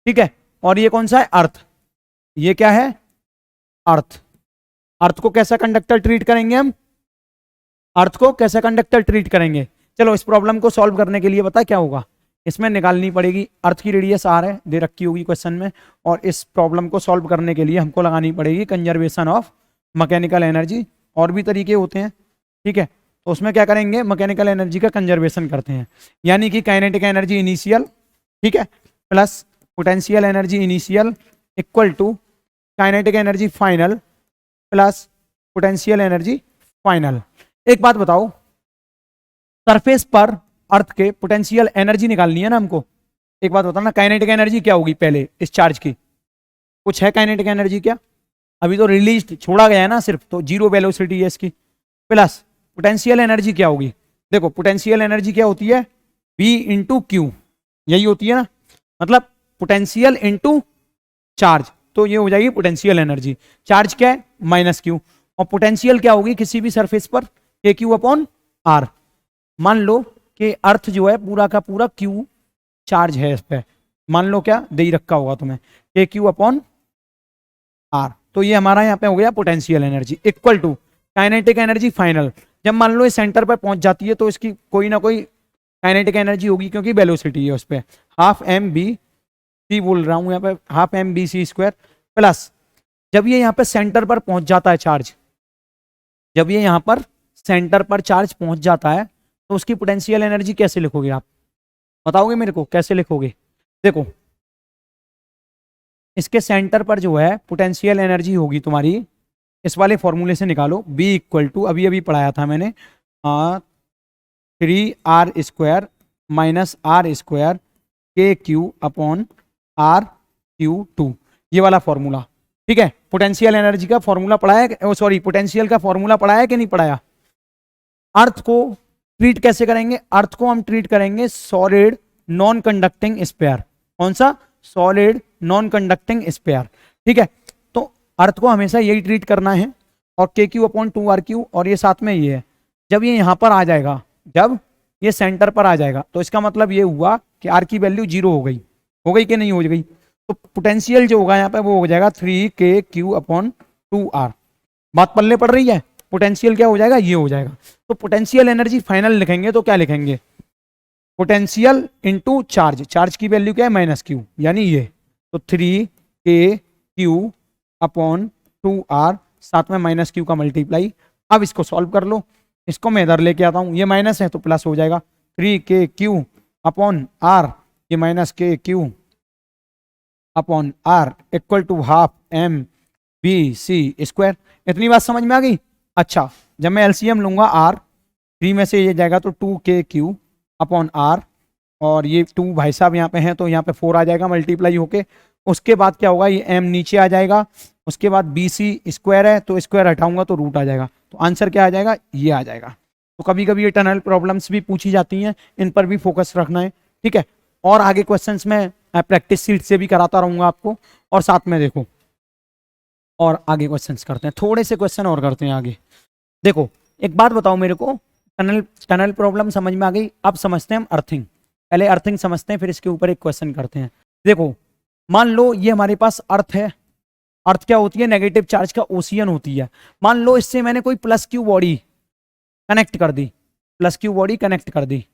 ठीक है, और ये कौन सा है? अर्थ। ये क्या है? अर्थ। अर्थ को कैसा कंडक्टर ट्रीट करेंगे हम? अर्थ को कैसा कंडक्टर ट्रीट करेंगे? चलो इस प्रॉब्लम को सॉल्व करने के लिए पता क्या होगा, इसमें निकालनी पड़ेगी अर्थ की रेडियस R है, दे रखी होगी क्वेश्चन में, और इस प्रॉब्लम को सॉल्व करने के लिए हमको लगानी पड़ेगी कंजर्वेशन ऑफ मैकेनिकल एनर्जी। और भी तरीके होते हैं, ठीक है, तो उसमें क्या करेंगे, मैकेनिकल एनर्जी का कंजर्वेशन करते हैं, यानी कि काइनेटिक एनर्जी इनिशियल, ठीक है, plus potential energy initial equal to kinetic energy final plus potential energy final. एक बात बताओ, सरफेस पर अर्थ के पोटेंशियल एनर्जी निकालनी है ना हमको। एक बात बताओ ना, काइनेटिक एनर्जी क्या होगी पहले इस चार्ज की? कुछ है काइनेटिक एनर्जी क्या? अभी तो रिलीज छोड़ा गया है ना सिर्फ, तो जीरो वेलोसिटी है इसकी। प्लस पोटेंशियल एनर्जी क्या होगी? देखो पोटेंशियल एनर्जी क्या होती है, V इंटू क्यू, यही होती है ना, मतलब पोटेंशियल इंटू चार्ज, तो ये हो जाएगी पोटेंशियल एनर्जी। चार्ज क्या है? Minus Q. और पोटेंशियल क्या होगी किसी भी सरफेस पर? के क्यू अपॉन आर। मान लो कि अर्थ जो है पूरा का पूरा क्यू चार्ज है इस पे, मान लो क्या दे ही रखा होगा तुम्हें, के क्यू अपॉन आर। तो ये हमारा यहाँ पे हो गया potential energy equal to kinetic energy final. जब मान लो इस सेंटर पर पहुंच जाती है तो इसकी कोई ना कोई काइनेटिक एनर्जी होगी, क्योंकि वेलोसिटी है उस पर, हाफ एम बी सी बोल रहा हूँ यहाँ पे, half M B C square. Plus जब ये यहाँ पे सेंटर पर पहुंच जाता है चार्ज, जब ये यहाँ पर सेंटर पर चार्ज पहुंच जाता है तो उसकी पोटेंशियल एनर्जी कैसे लिखोगे आप? बताओगे मेरे को कैसे लिखोगे? देखो इसके सेंटर पर जो है पोटेंशियल एनर्जी होगी तुम्हारी, इस वाले फॉर्मूले से निकालो, B इक्वल टू अभी अभी पढ़ाया था मैंने, 3r² minus R square K Q upon R Q two, ये वाला फॉर्मूला। ठीक है, पोटेंशियल एनर्जी का फॉर्मूला पढ़ाया है, सॉरी पोटेंशियल का फॉर्मूला पढ़ाया है कि नहीं पढ़ाया? अर्थ को ट्रीट कैसे करेंगे? अर्थ को हम ट्रीट करेंगे सॉलिड नॉन कंडक्टिंग स्फीयर। कौन सा? Solid non conducting sphere. ठीक है, तो अर्थ को हमेशा यही ट्रीट करना है, और के क्यू अपॉन 2r क्यू, और ये साथ में ये है। जब ये यहाँ पर आ जाएगा, जब ये सेंटर पर आ जाएगा, तो इसका मतलब ये हुआ कि आर की वैल्यू 0 हो गई कि नहीं हो गई? तो पोटेंशियल जो होगा यहाँ पे वो हो जाएगा 3k⁻² अपॉन 2r। बात पल्ले पड़ रही है? पोटेंशियल क्या हो जाएगा? ये हो जाएगा। तो पोटेंशियल एनर्जी फाइनल लिखेंगे तो क्या लिखेंगे? पोटेंशियल इंटू चार्ज, चार्ज की वैल्यू क्या है? माइनस क्यू, यानी ये, तो 3k⁻² अपॉन 2r, साथ में माइनस क्यू का मल्टीप्लाई। अब इसको सॉल्व कर लो, इसको मैं इधर लेके आता हूं, ये माइनस है तो प्लस हो जाएगा, 3k⁻³ अपॉन आर, ये minus k⁻³ upon R equal to half M B C square. इतनी बात समझ में आ गई? अच्छा, जब मैं एलसीएम लूंगा आर, 3 में से ये जाएगा तो 2k³ अपॉन आर, और ये 2 भाई साहब यहाँ पे हैं तो यहाँ पे 4 आ जाएगा मल्टीप्लाई होके। उसके बाद क्या होगा? ये m नीचे आ जाएगा, उसके बाद बी सी स्क्वायर है तो स्क्वायर हटाऊंगा तो रूट आ जाएगा, तो आंसर क्या आ जाएगा? ये आ जाएगा। तो कभी कभी ये टनल प्रॉब्लम्स भी पूछी जाती हैं, इन पर भी फोकस रखना है। ठीक है, और आगे क्वेश्चंस में प्रैक्टिस सीट से भी कराता रहूंगा आपको, और साथ में देखो और आगे क्वेश्चंस करते हैं, थोड़े से क्वेश्चन और करते हैं आगे। देखो एक बात बताओ मेरे को, टनल प्रॉब्लम समझ में आ गई, अब समझते हैं हम अर्थिंग। पहले अर्थिंग समझते हैं, फिर इसके ऊपर एक क्वेश्चन करते हैं। देखो मान लो ये हमारे पास अर्थ है, अर्थ क्या होती है? नेगेटिव चार्ज का ओशियन होती है। मान लो इससे मैंने कोई प्लस क्यू बॉडी कनेक्ट कर दी, प्लस क्यू बॉडी कनेक्ट कर दी,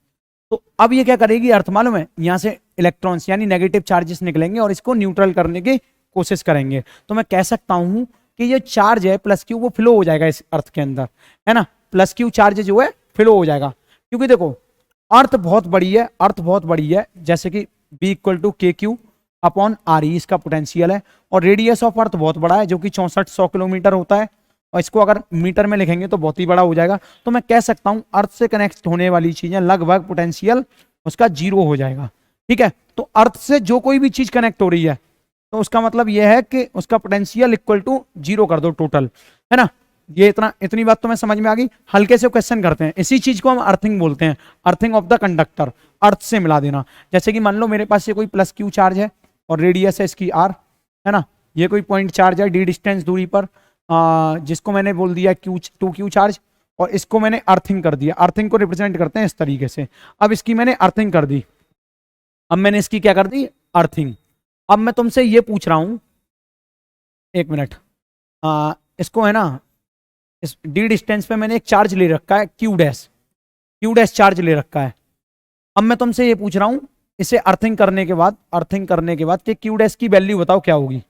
तो अब ये क्या करेगी अर्थ? मालूम है, यहाँ से इलेक्ट्रॉन्स यानी नेगेटिव चार्जेस निकलेंगे और इसको न्यूट्रल करने की कोशिश करेंगे। तो मैं कह सकता हूं कि ये चार्ज है प्लस क्यू, वो फ्लो हो जाएगा इस अर्थ के अंदर, है ना, प्लस क्यू चार्ज जो है फ्लो हो जाएगा। क्योंकि देखो अर्थ बहुत बड़ी है, अर्थ बहुत बड़ी है, जैसे कि B equal to k⁻³ upon R E इसका पोटेंशियल है, और रेडियस ऑफ अर्थ बहुत बड़ा है जो कि 6400 किलोमीटर होता है, और इसको अगर मीटर में लिखेंगे तो बहुत ही बड़ा हो जाएगा। तो मैं कह सकता हूं अर्थ से कनेक्ट होने वाली चीजें लगभग पोटेंशियल उसका 0 हो जाएगा। ठीक है, तो अर्थ से जो कोई भी चीज कनेक्ट हो रही है तो उसका मतलब यह है कि उसका पोटेंशियल इक्वल टू 0 कर दो टोटल, है ना। ये इतनी बात तो मैं समझ में आ गई। हल्के से क्वेश्चन करते हैं, इसी चीज को हम अर्थिंग बोलते हैं, अर्थिंग ऑफ द कंडक्टर, अर्थ से मिला देना। जैसे कि मान लो मेरे पास ये कोई प्लस क्यू चार्ज है और रेडियस है इसकी आर, है ना, ये कोई पॉइंट चार्ज है डी डिस्टेंस दूरी पर, जिसको मैंने बोल दिया Q2 चार्ज, और इसको मैंने अर्थिंग कर दिया। अर्थिंग को रिप्रेजेंट करते हैं इस तरीके से। अब इसकी मैंने अर्थिंग कर दी, अब मैंने इसकी क्या कर दी? अर्थिंग। अब मैं तुमसे ये पूछ रहा हूं, एक मिनट, इसको है ना, इस डी डिस्टेंस पे मैंने एक चार्ज ले रखा है क्यू डैश चार्ज ले रखा है। अब मैं तुमसे ये पूछ रहा हूं इसे अर्थिंग करने के बाद कि क्यू डैश की वैल्यू बताओ क्या होगी।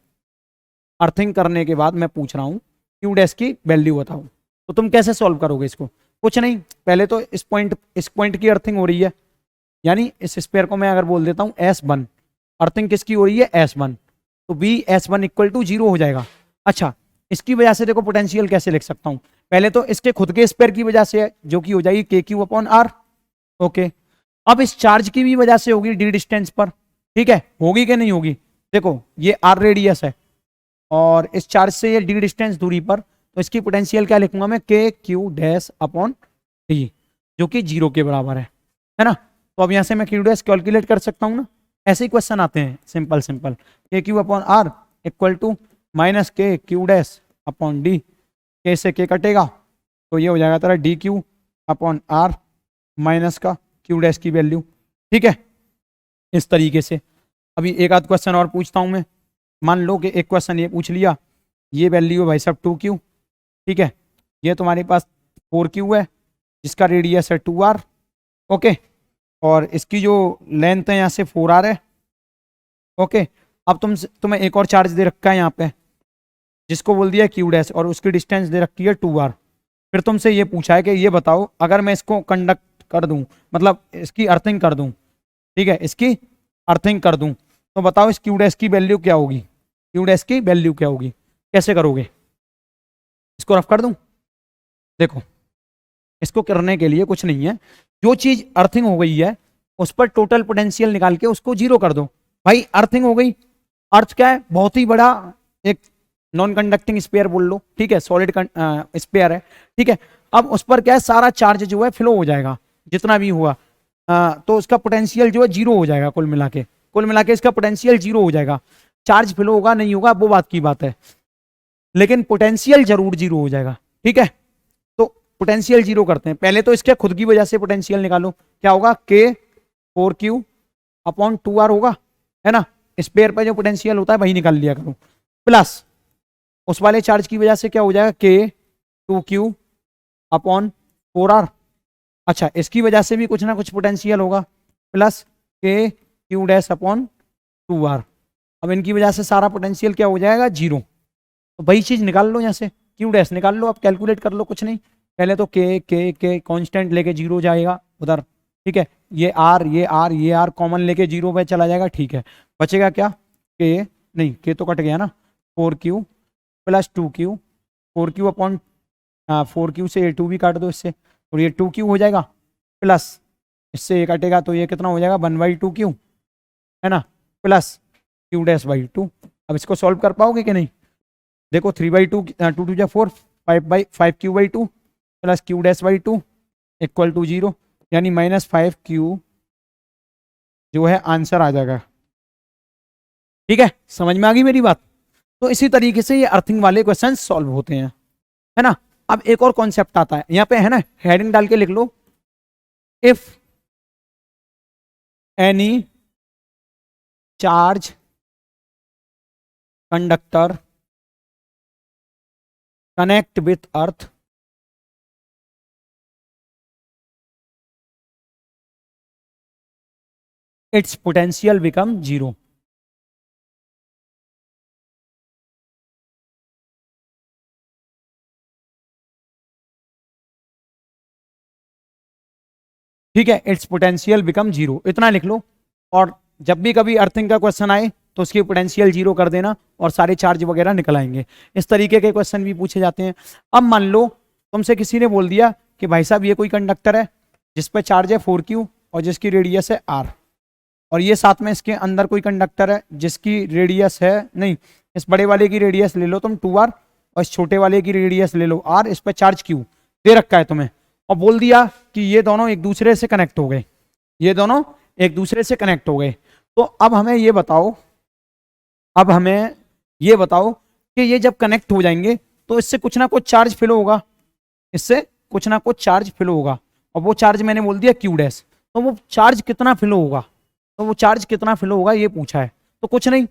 अर्थिंग करने के बाद मैं पूछ रहा हूं क्यू डैश की वैल्यू बताओ, तो तुम कैसे सॉल्व करोगे इसको? कुछ नहीं, पहले तो इस पॉइंट की अर्थिंग हो रही है, यानी इस स्पेयर को मैं अगर बोल देता हूं S1, अर्थिंग किसकी हो रही है? S1, तो B S1 इक्वल टू 0 हो जाएगा। अच्छा, इसकी वजह से देखो पोटेंशियल कैसे लिख सकता हूं, पहले तो इसके खुद के स्पेयर की वजह से है जो कि हो जाएगी के क्यू अपॉन आर। ओके, अब इस चार्ज की भी वजह से होगी डी डिस्टेंस पर, ठीक है, होगी कि नहीं होगी, देखो ये आर रेडियस है और इस चार्ज से ये डी डिस्टेंस दूरी पर, तो इसकी पोटेंशियल क्या लिखूंगा मैं, के क्यू डैश अपॉन डी, जो कि 0 के बराबर है ना। तो अब यहां से मैं क्यू डैश कैलकुलेट कर सकता हूं ना, ऐसे ही क्वेश्चन आते हैं simple simple, K Q upon R equal to minus K Q dash upon D, K से के कटेगा तो ये हो जाएगा तेरा D Q upon R minus का क्यू डैश की वैल्यू, ठीक है, इस तरीके से। अभी एक आध क्वेश्चन और पूछता हूं मैं, मान लो कि एक क्वेश्चन ये पूछ लिया, ये वैल्यू है भाई साहब 2q, ठीक है, ये तुम्हारे पास 4q है जिसका रेडियस है 2r, ओके, और इसकी जो लेंथ है यहाँ से 4r है, ओके। अब तुम्हें एक और चार्ज दे रखा है यहाँ पे जिसको बोल दिया क्यू डैश और उसकी डिस्टेंस दे रखी है 2r, फिर तुमसे ये पूछा है कि ये बताओ अगर मैं इसको कंडक्ट कर दूं, मतलब इसकी अर्थिंग कर दूं, ठीक है, इसकी अर्थिंग कर दूं, तो बताओ इस क्यू डैश की वैल्यू क्या होगी, क्यू डैश की वैल्यू क्या होगी, कैसे करोगे, इसको रफ कर दूं, देखो इसको करने के लिए कुछ नहीं है, जो चीज अर्थिंग हो गई है उस पर टोटल पोटेंशियल निकाल के उसको 0 कर दो। भाई अर्थिंग हो गई, अर्थ क्या है, बहुत ही बड़ा एक नॉन कंडक्टिंग स्पेयर बोल लो, ठीक है, सॉलिड स्पेयर है, ठीक है। अब उस पर क्या है, सारा चार्ज जो है फ्लो हो जाएगा जितना भी हुआ, तो उसका पोटेंशियल जो है 0 हो जाएगा, कुल मिला के इसका पोटेंशियल 0 हो जाएगा, चार्ज फ्लो होगा नहीं होगा वो बात की बात है, लेकिन पोटेंशियल जरूर 0 हो जाएगा, ठीक है। तो पोटेंशियल 0 करते हैं, पहले तो इसके खुद की वजह से पोटेंशियल निकालो, क्या होगा, के 4q अपॉन 2r होगा, है ना, स्पेयर पर जो पोटेंशियल होता है वही निकाल लिया करो, प्लस उस वाले चार्ज की वजह से क्या हो जाएगा, के 2q अपॉन 4r, अच्छा इसकी वजह से भी कुछ ना कुछ पोटेंशियल होगा, प्लस के क्यू डैश अपॉन 2r, अब इनकी वजह से सारा पोटेंशियल क्या हो जाएगा, 0, तो वही चीज निकाल लो यहाँ से, क्यू डैश निकाल लो, अब कैलकुलेट कर लो, कुछ नहीं, पहले तो के कांस्टेंट लेके 0 जाएगा उधर, ठीक है, ये आर कॉमन लेके 0 पे चला जाएगा, ठीक है, बचेगा क्या, के नहीं, के तो कट गया ना, 4q plus 2q, 4q upon 4q से ये 2 भी काट दो इससे, और ये 2q हो जाएगा, प्लस इससे ये कटेगा तो ये कितना हो जाएगा, 1/2q, है ना, प्लस q डैश बाई 2। अब इसको सॉल्व कर पाओगे कि नहीं, देखो 3/2 2 2 4 5/5q/2 plus q dash by 2 equal to 0, यानी -5q जो है आंसर आ जाएगा, ठीक है, समझ में आ गई मेरी बात। तो इसी तरीके से ये अर्थिंग वाले क्वेश्चन सॉल्व होते हैं, है ना। अब एक और कॉन्सेप्ट आता है यहाँ पे, है ना, हेडिंग डाल के लिख लो, if any charge conductor connect with earth its potential become 0। ठीक है, इट्स पोटेंशियल बिकम 0, इतना लिख लो, और जब भी कभी अर्थिंग का क्वेश्चन आए तो उसकी पोटेंशियल 0 कर देना और सारे चार्ज वगैरह निकल आएंगे। इस तरीके के क्वेश्चन भी पूछे जाते हैं। अब मान लो तुमसे किसी ने बोल दिया कि भाई साहब ये कोई कंडक्टर है जिस पर चार्ज है 4q और जिसकी रेडियस है r, और ये साथ में इसके अंदर कोई कंडक्टर है जिसकी रेडियस है, नहीं, इस बड़े वाले की रेडियस ले लो तुम 2r और इस छोटे वाले की रेडियस ले लो r, इस पर चार्ज q दे रखा है तुम्हें, और बोल दिया कि ये दोनों एक दूसरे से कनेक्ट हो गए, ये दोनों एक दूसरे से कनेक्ट हो गए। तो अब हमें ये बताओ, अब हमें ये बताओ कि ये जब कनेक्ट हो जाएंगे तो इससे कुछ ना कुछ चार्ज फ्लो होगा, इससे कुछ ना कुछ चार्ज फ्लो होगा, और वो चार्ज मैंने बोल दिया क्यू डैश, तो वो चार्ज कितना फ्लो होगा, तो वो चार्ज कितना फ्लो होगा ये पूछा है। तो कुछ नहीं,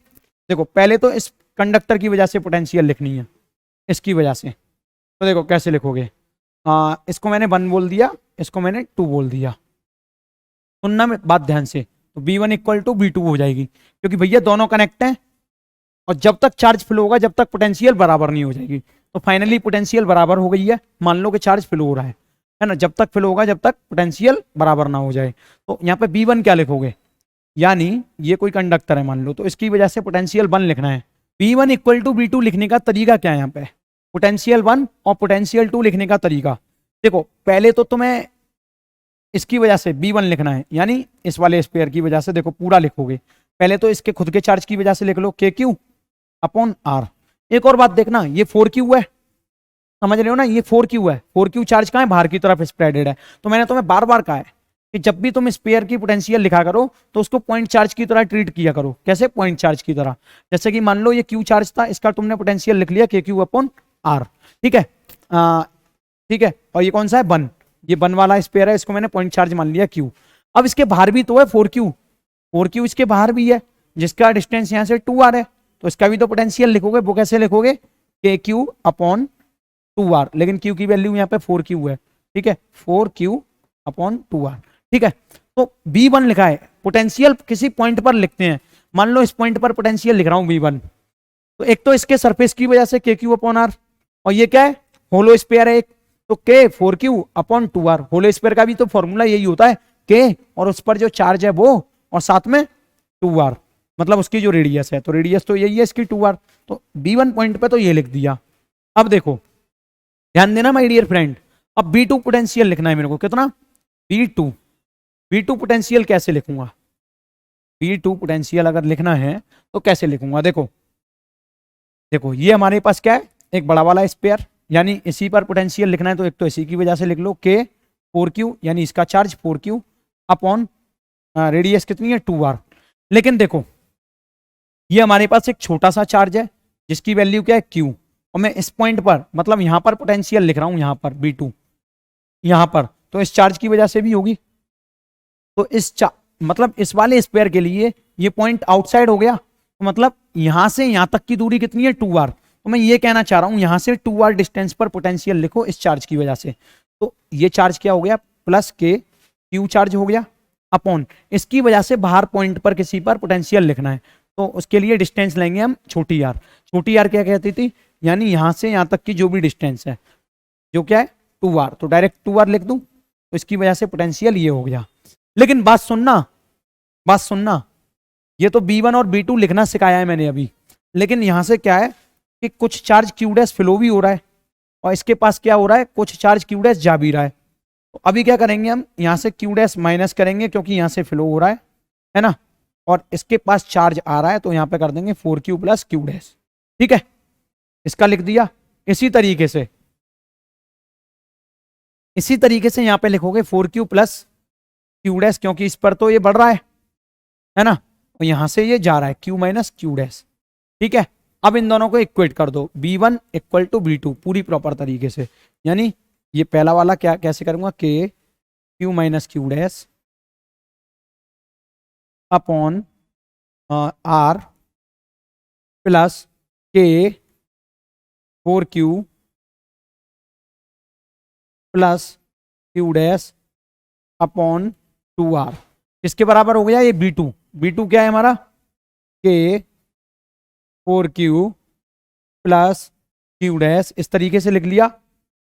देखो पहले तो इस कंडक्टर की वजह से पोटेंशियल लिखनी है, इसकी वजह से, तो देखो कैसे लिखोगे, इसको मैंने 1 बोल दिया, इसको मैंने 2 बोल दिया, सुनना में बात ध्यान से, तो B1 इक्वल टू B2 हो जाएगी, क्योंकि भैया दोनों कनेक्ट हैं और जब तक चार्ज फ्लो होगा जब तक पोटेंशियल बराबर नहीं हो जाएगी। तो फाइनली पोटेंशियल बराबर हो गई है, मान लो कि चार्ज फ्लो हो रहा है ना, जब तक फ्लो होगा जब तक पोटेंशियल बराबर ना हो जाए। तो यहाँ पे B1 क्या लिखोगे, यानी ये कोई कंडक्टर है मान लो, तो इसकी वजह से पोटेंशियल 1 लिखना है, B1 इक्वल टू B2 लिखने का तरीका क्या है यहाँ पे, पोटेंशियल 1 और पोटेंशियल 2 लिखने का तरीका। देखो पहले तो तुम्हें इसकी वजह से B1 लिखना है, यानी इस वाले स्पेयर की वजह से, देखो पूरा लिखोगे। पहले तो इसके खुद के चार्ज की वजह से लिख लो KQ अपॉन R। एक और बात देखना, ये 4Q है, समझ रहे हो ना, ये 4Q है। 4Q चार्ज कहाँ है, बाहर की तरफ स्प्रेडेड है। तो मैंने तुम्हें बार बार कहा है कि जब भी तुम स्पेयर की पोटेंशियल लिखा करो तो उसको पॉइंट चार्ज की तरह ट्रीट किया करो। कैसे, पॉइंट चार्ज की तरह। जैसे कि मान लो ये Q चार्ज था, इसका तुमने पोटेंशियल लिख लिया KQ अपॉन R, ठीक है। ठीक है, और ये कौन सा है, 1, ये 1 वाला स्पेयर है, इसको मैंने पॉइंट चार्ज मान लिया Q। अब इसके बाहर भी तो है 4Q इसके बाहर भी है, जिसका डिस्टेंस यहाँ से 2R है, तो इसका भी तो पोटेंशियल लिखोगे। वो कैसे लिखोगे, KQ अपॉन 2R, लेकिन Q की वैल्यू यहाँ पे 4Q है, ठीक है, 4Q अपॉन 2R, ठीक है। तो B1 लिखा है, पोटेंशियल किसी पॉइंट पर लिखते हैं। मान लो इस पॉइंट पर पोटेंशियल लिख रहा हूं B1, तो एक तो इसके सरफेस की वजह से KQ अपॉन R, और ये क्या है, होलो स्पेयर है एक, तो K 4Q अपॉन 2R। होलो स्पेयर का भी तो फॉर्मूला यही होता है, K और उस पर जो चार्ज है वो, और साथ में 2R, मतलब उसकी जो रेडियस है, तो रेडियस तो यही है इसकी 2R। तो B1 पॉइंट पे तो ये लिख दिया। अब देखो ध्यान देना माय डियर फ्रेंड, अब B2 पोटेंशियल लिखना है मेरे को, कितना, B2 पोटेंशियल कैसे लिखूंगा, B2 पोटेंशियल अगर लिखना है तो कैसे लिखूंगा, देखो देखो ये हमारे पास क्या है, एक बड़ा वाला स्पेयर, यानी इसी पर पोटेंशियल लिखना है, तो एक तो इसी की वजह से लिख लो K 4Q, यानी इसका चार्ज 4Q अपॉन रेडियस कितनी है 2R। लेकिन देखो ये हमारे पास एक छोटा सा चार्ज है जिसकी वैल्यू क्या है Q, और मैं इस पॉइंट पर, मतलब यहां पर पोटेंशियल लिख रहा हूं, यहां पर B2 यहां पर, तो इस चार्ज की वजह से भी होगी। तो मतलब इस वाले स्पेयर के लिए ये पॉइंट आउटसाइड हो गया, तो मतलब यहां से यहां तक की दूरी कितनी है 2R। तो मैं ये कहना चाह रहा हूं यहां से 2R डिस्टेंस पर पोटेंशियल लिखो इस चार्ज की वजह से। तो ये चार्ज क्या हो गया, प्लस K Q चार्ज हो गया अपॉन, इसकी वजह से बाहर पॉइंट पर किसी पर पोटेंशियल लिखना है, तो उसके लिए डिस्टेंस लेंगे हम छोटी r। छोटी r क्या कहती थी, यानी यहां से यहां तक की जो भी डिस्टेंस है, जो क्या है 2R, तो डायरेक्ट 2R लिख दूं, तो इसकी वजह से पोटेंशियल ये हो गया। लेकिन बात सुनना, ये तो B1 और B2 लिखना सिखाया है मैंने अभी, लेकिन यहां से क्या है कि कुछ चार्ज Q डैश फ्लो भी हो रहा है, और इसके पास क्या हो रहा है, कुछ चार्ज Q डैश जा भी रहा है। तो अभी क्या करेंगे हम, यहां से Q डैश माइनस करेंगे, क्योंकि यहां से फ्लो हो रहा है ना, और इसके पास चार्ज आ रहा है, तो यहां पे कर देंगे 4Q प्लस Q डैश, ठीक है, इसका लिख दिया। इसी तरीके से यहां पे लिखोगे 4Q प्लस Q डैश, क्योंकि इस पर तो ये बढ़ रहा है ना, और यहां से ये जा रहा है Q माइनस Q डैश, ठीक है। अब इन दोनों को इक्वेट कर दो, B1 इक्वल टू B2 पूरी प्रॉपर तरीके से, यानी ये पहला वाला क्या कैसे करूंगा, K Q minus Q dash upon R plus K 4Q plus Q dash upon 2R, किसके बराबर हो गया, ये B2 क्या है हमारा, K 4Q plus Q dash, इस तरीके से लिख लिया।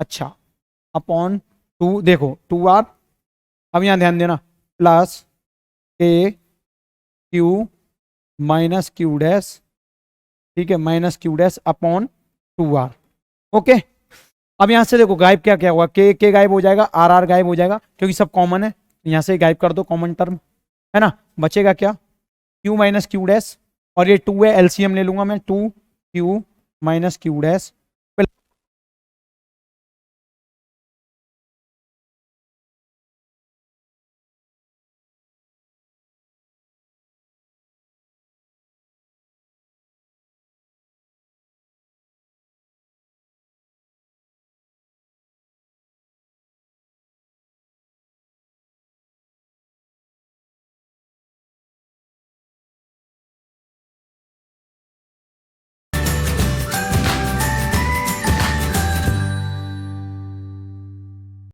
अच्छा, अपॉन 2, देखो 2R, अब यहां ध्यान देना, plus K Q minus Q dash, ठीक है, minus Q dash upon 2R, okay. अब यहां से देखो गायब क्या क्या हुआ, K गायब हो जाएगा, R गायब हो जाएगा, क्योंकि सब कॉमन है, यहां से गायब कर दो कॉमन टर्म, है ना, बचेगा क्या, Q माइनस Q डैश, और ये 2 है, एलसीएम ले लूंगा मैं, 2Q माइनस Q डैश